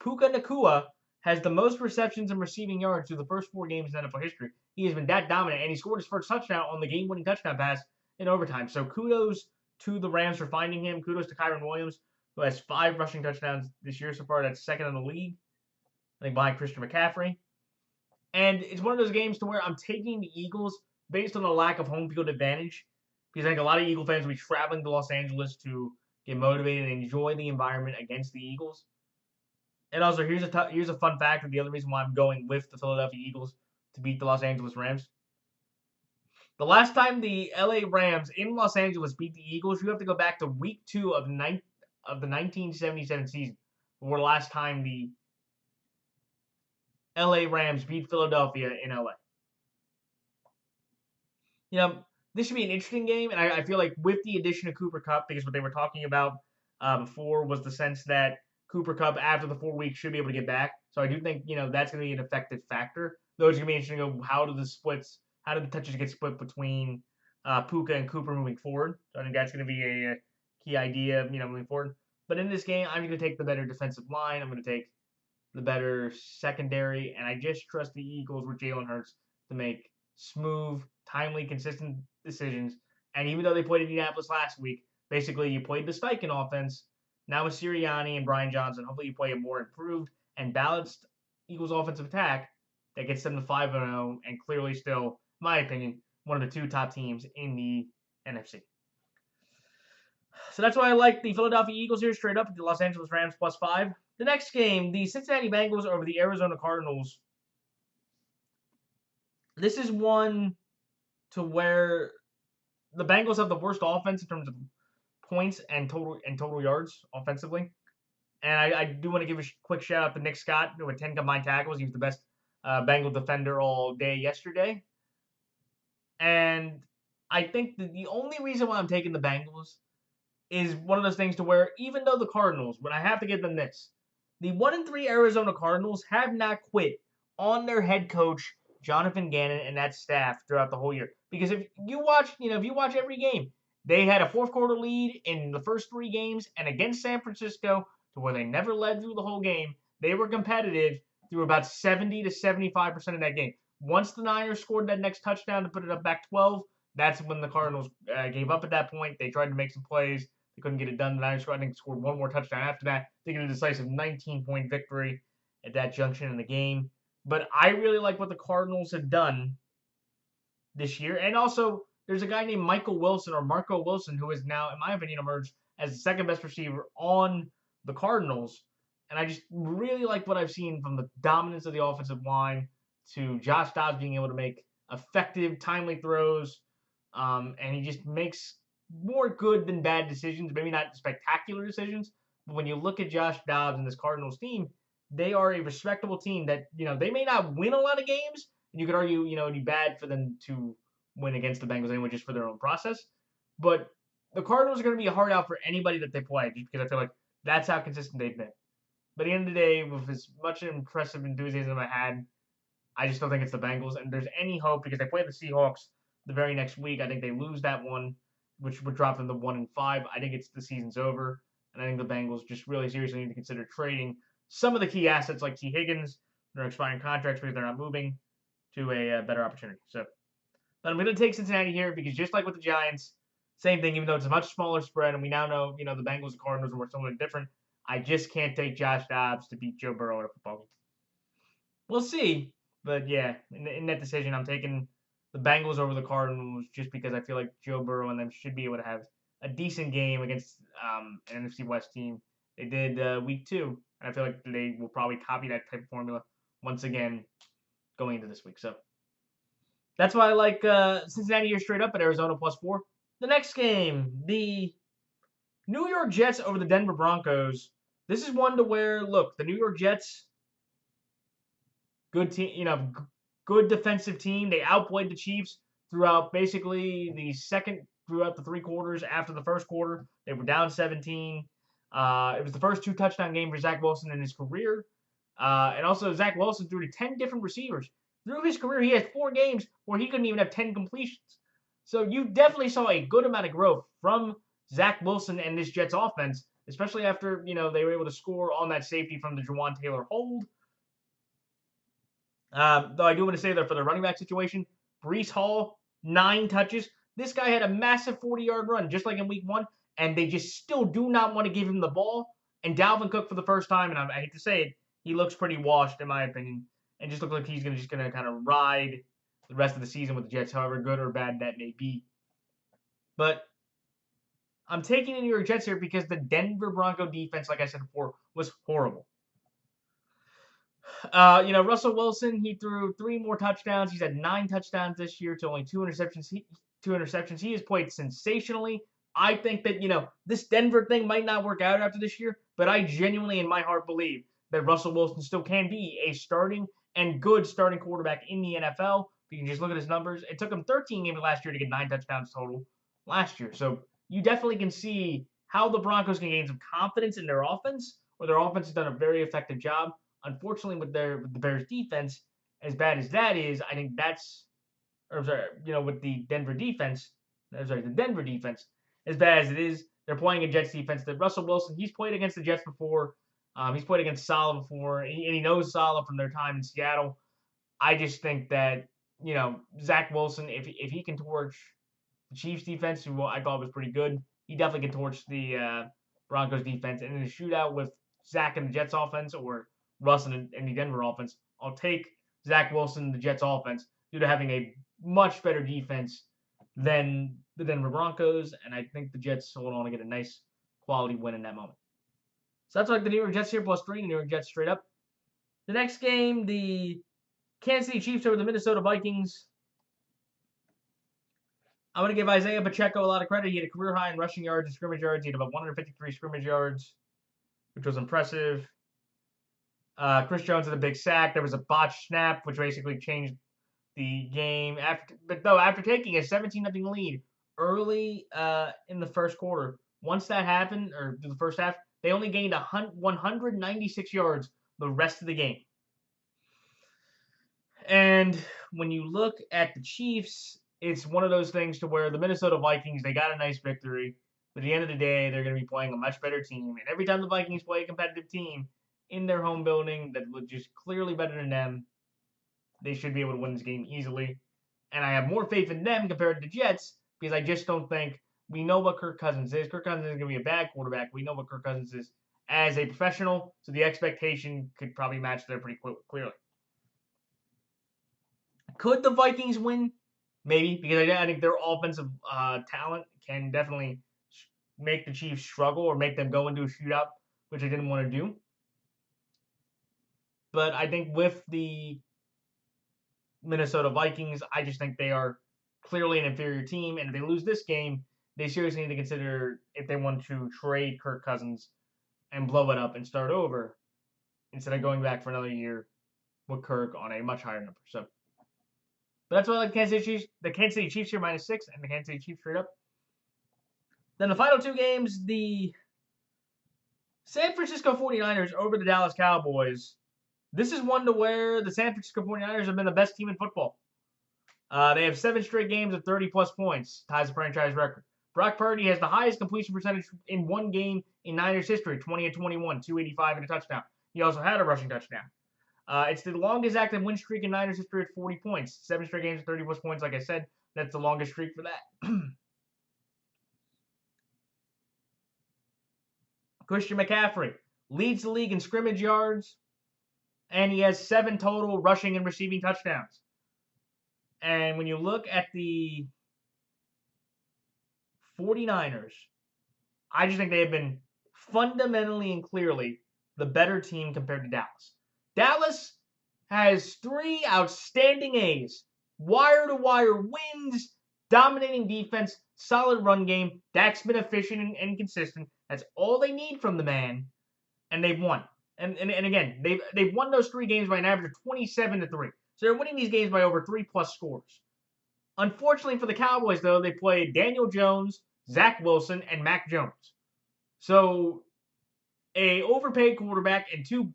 Puka Nacua has the most receptions and receiving yards through the first 4 games in NFL history. He has been that dominant, and he scored his first touchdown on the game-winning touchdown pass in overtime. So kudos to the Rams for finding him. Kudos to Kyron Williams, who has 5 rushing touchdowns this year so far. That's second in the league, I think, behind Christian McCaffrey. And it's one of those games to where I'm taking the Eagles based on the lack of home field advantage, because I think a lot of Eagle fans will be traveling to Los Angeles to get motivated and enjoy the environment against the Eagles. And also, here's a fun fact, and the other reason why I'm going with the Philadelphia Eagles to beat the Los Angeles Rams. The last time the LA Rams in Los Angeles beat the Eagles, you have to go back to week 2 of the 1977 season, for the last time the LA Rams beat Philadelphia in LA. You know, this should be an interesting game, and I feel like with the addition of Cooper Kupp, because what they were talking about before was the sense that Cooper Kupp, after the 4 weeks, should be able to get back. So I do think, that's going to be an effective factor. Though it's going to be interesting of how do the touches get split between Puka and Cooper moving forward. So I think that's going to be a key idea, moving forward. But in this game, I'm going to take the better defensive line. I'm going to take the better secondary. And I just trust the Eagles with Jalen Hurts to make smooth, timely, consistent decisions. And even though they played Indianapolis last week, basically you played the Steichen offense. Now with Sirianni and Brian Johnson, hopefully you play a more improved and balanced Eagles offensive attack that gets them to 5-0 and clearly still, in my opinion, one of the 2 top teams in the NFC. So that's why I like the Philadelphia Eagles here straight up at the Los Angeles Rams +5. The next game, the Cincinnati Bengals over the Arizona Cardinals. This is one to where the Bengals have the worst offense in terms of points and total yards offensively. And I do want to give a quick shout out to Nick Scott, who had 10 combined tackles. He was the best Bengal defender all day yesterday. And I think that the only reason why I'm taking the Bengals is one of those things to where even though the Cardinals, but I have to give them this, the 1-3 Arizona Cardinals have not quit on their head coach Jonathan Gannon and that staff throughout the whole year. Because if you watch every game, they had a fourth quarter lead in the first 3 games, and against San Francisco, to where they never led through the whole game, they were competitive through about 70 to 75% of that game. Once the Niners scored that next touchdown to put it up back 12, that's when the Cardinals gave up at that point. They tried to make some plays. They couldn't get it done. The Niners, I think, scored one more touchdown after that. They get a decisive 19-point victory at that junction in the game. But I really like what the Cardinals have done this year. And also, there's a guy named Michael Wilson or Marco Wilson who has now, in my opinion, emerged as the second best receiver on the Cardinals. And I just really like what I've seen from the dominance of the offensive line to Josh Dobbs being able to make effective, timely throws. And he just makes more good than bad decisions, maybe not spectacular decisions. But when you look at Josh Dobbs and this Cardinals team, they are a respectable team that, they may not win a lot of games. And you could argue, it'd be bad for them to win against the Bengals anyway, just for their own process. But the Cardinals are going to be a hard out for anybody that they play, just because I feel like that's how consistent they've been. But at the end of the day, with as much impressive enthusiasm I had, I just don't think it's the Bengals. And there's any hope because they play the Seahawks the very next week. I think they lose that one, which would drop them to 1-5. I think the season's over. And I think the Bengals just really seriously need to consider trading some of the key assets like T. Higgins, their expiring contracts because they're not moving, to a better opportunity. But I'm going to take Cincinnati here because just like with the Giants, same thing, even though it's a much smaller spread, and we now know, the Bengals and Cardinals are somewhat different, I just can't take Josh Dobbs to beat Joe Burrow in a football game. We'll see, but yeah, in that decision, I'm taking the Bengals over the Cardinals just because I feel like Joe Burrow and them should be able to have a decent game against an NFC West team. They did week 2, and I feel like they will probably copy that type of formula once again going into this week. So that's why I like Cincinnati here straight up at Arizona +4. The next game, the New York Jets over the Denver Broncos. This is one to where, look, the New York Jets, good team, good defensive team. They outplayed the Chiefs throughout basically throughout the 3 quarters. After the first quarter, they were down 17. It was the first 2 touchdown game for Zach Wilson in his career. And also, Zach Wilson threw to 10 different receivers. Through his career, he has 4 games where he couldn't even have 10 completions. So you definitely saw a good amount of growth from Zach Wilson and this Jets offense, especially after, they were able to score on that safety from the Jawan Taylor hold. Though I do want to say that for the running back situation, Breece Hall, 9 touches. This guy had a massive 40-yard run, just like in week 1, and they just still do not want to give him the ball. And Dalvin Cook for the first time, and I hate to say it, he looks pretty washed in my opinion, and just looks like he's just gonna kind of ride the rest of the season with the Jets, however good or bad that may be. But I'm taking the New York Jets here because the Denver Bronco defense, like I said before, was horrible. Russell Wilson, he threw 3 more touchdowns. He's had 9 touchdowns this year to only 2 interceptions. He has played sensationally. I think that, this Denver thing might not work out after this year, but I genuinely in my heart believe that Russell Wilson still can be a starting and good starting quarterback in the NFL. You can just look at his numbers. It took him 13 games last year to get 9 touchdowns total last year. So you definitely can see how the Broncos can gain some confidence in their offense, or their offense has done a very effective job. Unfortunately, with the Bears defense, as bad as that is, I think with the Denver defense, as bad as it is, they're playing a Jets defense that Russell Wilson, he's played against the Jets before. He's played against Saleh before, and he knows Saleh from their time in Seattle. I just think that, Zach Wilson, if he can torch the Chiefs defense, who I thought was pretty good, he definitely can torch the Broncos defense. And in a shootout with Zach and the Jets offense or Russ and the Denver offense, I'll take Zach Wilson, the Jets offense, due to having a much better defense than the Denver Broncos. And I think the Jets hold on to get a nice quality win in that moment. So that's like the New York Jets here +3, the New York Jets straight up. The next game, the Kansas City Chiefs over the Minnesota Vikings. I'm going to give Isaiah Pacheco a lot of credit. He had a career high in rushing yards and scrimmage yards. He had about 153 scrimmage yards, which was impressive. Chris Jones had a big sack. There was a botched snap, which basically changed the game. After taking a 17-0 lead early in the first quarter, once that happened, or through the first half, they only gained 196 yards the rest of the game. And when you look at the Chiefs, it's one of those things to where the Minnesota Vikings, they got a nice victory. But at the end of the day, they're going to be playing a much better team. And every time the Vikings play a competitive team in their home building that was just clearly better than them, they should be able to win this game easily. And I have more faith in them compared to the Jets because I just don't think we know what Kirk Cousins is. Kirk Cousins isn't going to be a bad quarterback. We know what Kirk Cousins is as a professional, so the expectation could probably match there pretty clearly. Could the Vikings win? Maybe, because I think their offensive talent can definitely make the Chiefs struggle or make them go into a shootout, which I didn't want to do. But I think with the Minnesota Vikings, I just think they are clearly an inferior team. And if they lose this game, they seriously need to consider if they want to trade Kirk Cousins and blow it up and start over instead of going back for another year with Kirk on a much higher number. So, but that's why I like the Kansas City Chiefs here -6 and the Kansas City Chiefs straight up. Then the final two games, the San Francisco 49ers over the Dallas Cowboys. This is one to where the San Francisco 49ers have been the best team in football. They have 7 straight games of 30-plus points, ties the franchise record. Brock Purdy has the highest completion percentage in one game in Niners history, 20-21, 285 and a touchdown. He also had a rushing touchdown. It's the longest active win streak in Niners history at 40 points. 7 straight games of 30-plus points, like I said. That's the longest streak for that. Christian McCaffrey leads the league in scrimmage yards, and he has 7 total rushing and receiving touchdowns. And when you look at the 49ers, I just think they have been fundamentally and clearly the better team compared to Dallas. Dallas has 3 outstanding A's. Wire-to-wire wins, dominating defense, solid run game. Dak's been efficient and consistent. That's all they need from the man, and they've won. And again, they've won those 3 games by an average of 27-3. So they're winning these games by over 3+ scores. Unfortunately for the Cowboys, though, they played Daniel Jones, Zach Wilson, and Mac Jones. So a overpaid quarterback and 2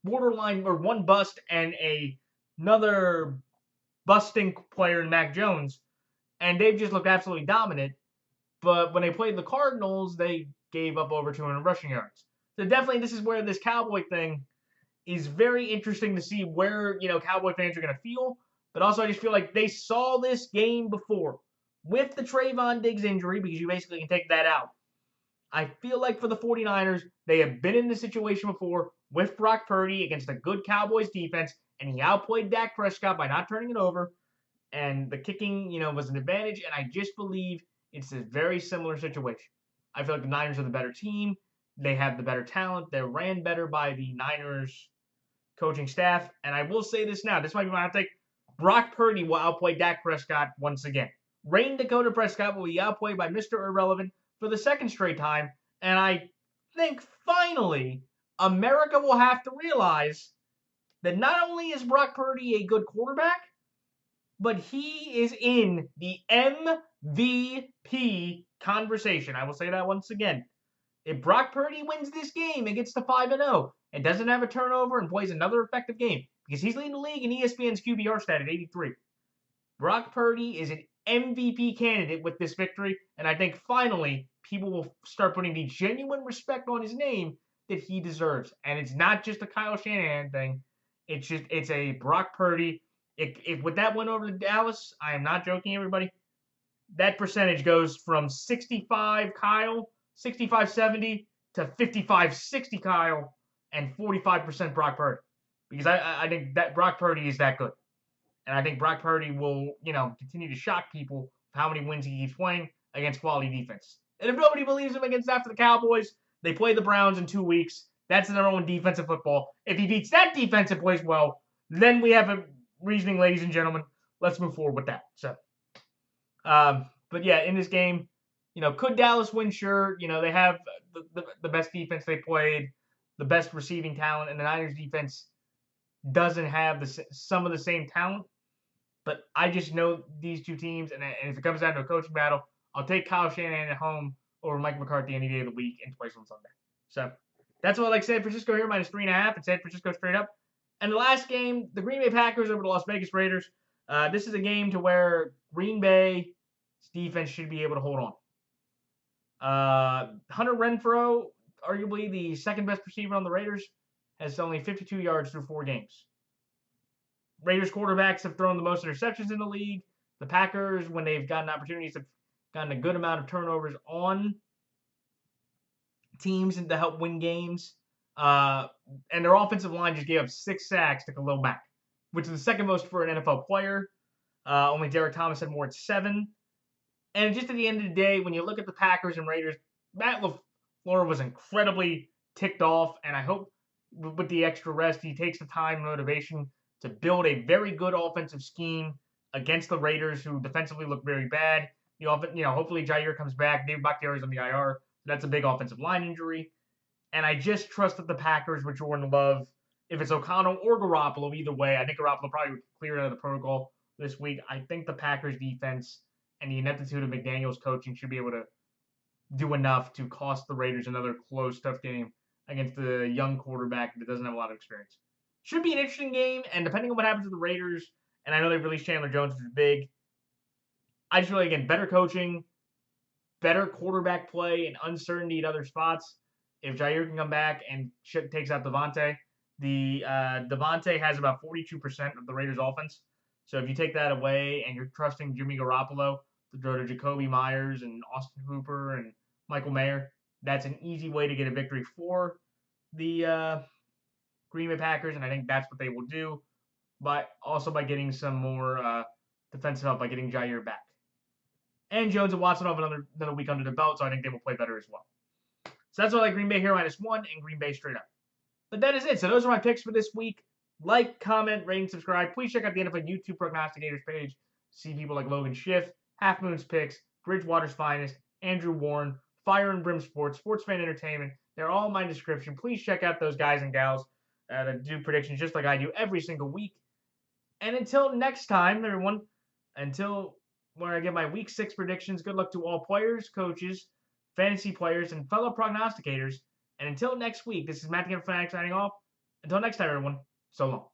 borderline, or 1 bust and another busting player in Mac Jones, and they've just looked absolutely dominant. But when they played the Cardinals, they gave up over 200 rushing yards. So definitely this is where this Cowboy thing is very interesting to see where, Cowboy fans are going to feel. But also I just feel like they saw this game before with the Trayvon Diggs injury, because you basically can take that out. I feel like for the 49ers, they have been in this situation before with Brock Purdy against a good Cowboys defense, and he outplayed Dak Prescott by not turning it over. And the kicking, was an advantage, and I just believe it's a very similar situation. I feel like the Niners are the better team. They have the better talent. They're ran better by the Niners coaching staff. And I will say this now. This might be my hot take. Brock Purdy will outplay Dak Prescott once again. Rain Dakota Prescott will be outplayed by Mr. Irrelevant for the second straight time. And I think finally America will have to realize that not only is Brock Purdy a good quarterback, but he is in the MVP conversation. I will say that once again. If Brock Purdy wins this game and gets to 5-0 and doesn't have a turnover and plays another effective game, because he's leading the league in ESPN's QBR stat at 83, Brock Purdy is an MVP candidate with this victory, and I think finally people will start putting the genuine respect on his name that he deserves. And it's not just a Kyle Shanahan thing. It's a Brock Purdy. If with that win over to Dallas, I am not joking, everybody, that percentage goes from 65 Kyle, 65-70 to 55-60 Kyle, and 45% Brock Purdy. Because I think that Brock Purdy is that good. And I think Brock Purdy will, continue to shock people with how many wins he keeps playing against quality defense. And if nobody believes him against after the Cowboys, they play the Browns in 2 weeks. That's their own defensive football. If he beats that defense and plays well, then we have a reasoning, ladies and gentlemen. Let's move forward with that. So, but yeah, in this game, could Dallas win? Sure. They have the best defense they played, the best receiving talent, and the Niners defense doesn't have some of the same talent. But I just know these two teams, and if it comes down to a coaching battle, I'll take Kyle Shanahan at home over Mike McCarthy any day of the week and twice on Sunday. So that's what I like San Francisco here, -3.5, and San Francisco straight up. And the last game, the Green Bay Packers over the Las Vegas Raiders. This is a game to where Green Bay's defense should be able to hold on. Hunter Renfrow, arguably the second best receiver on the Raiders, has only 52 yards through 4 games. Raiders quarterbacks have thrown the most interceptions in the league. The Packers, when they've gotten opportunities, have gotten a good amount of turnovers on teams to help win games. And their offensive line just gave up 6 sacks to Khalil Mack, which is the second most for an NFL player. Only Derek Thomas had more at 7. And just at the end of the day, when you look at the Packers and Raiders, Matt LaFleur was incredibly ticked off, and I hope with the extra rest, he takes the time and motivation to build a very good offensive scheme against the Raiders, who defensively look very bad. Hopefully Jair comes back. David Bakhtiari's on the IR. So that's a big offensive line injury. And I just trust that the Packers with Jordan Love, if it's O'Connell or Garoppolo, either way, I think Garoppolo probably would clear out of the protocol this week. I think the Packers defense and the ineptitude of McDaniel's coaching should be able to do enough to cost the Raiders another close, tough game against a young quarterback that doesn't have a lot of experience. Should be an interesting game, and depending on what happens to the Raiders, and I know they've released Chandler Jones, which is big, I just really, again, better coaching, better quarterback play, and uncertainty at other spots. If Jair can come back and takes out Devontae, Devontae has about 42% of the Raiders' offense. So if you take that away and you're trusting Jimmy Garoppolo to throw to Jacoby Myers and Austin Hooper and Michael Mayer, that's an easy way to get a victory for the Green Bay Packers, and I think that's what they will do, but also by getting some more defensive help by getting Jair back. And Jones and Watson have another week under the belt, so I think they will play better as well. So that's why I like Green Bay here -1 and Green Bay straight up. But that is it. So those are my picks for this week. Like, comment, rate, and subscribe. Please check out the NFL YouTube Prognosticators page to see people like Logan Schiff, Half Moon's Picks, Bridgewater's Finest, Andrew Warren, Fire and Brim Sports, Sports Fan Entertainment. They're all in my description. Please check out those guys and gals that do predictions just like I do every single week. And until next time, everyone, where I give my Week 6 predictions, good luck to all players, coaches, fantasy players, and fellow prognosticators. And until next week, this is Matt the Fanatic signing off. Until next time, everyone, so long.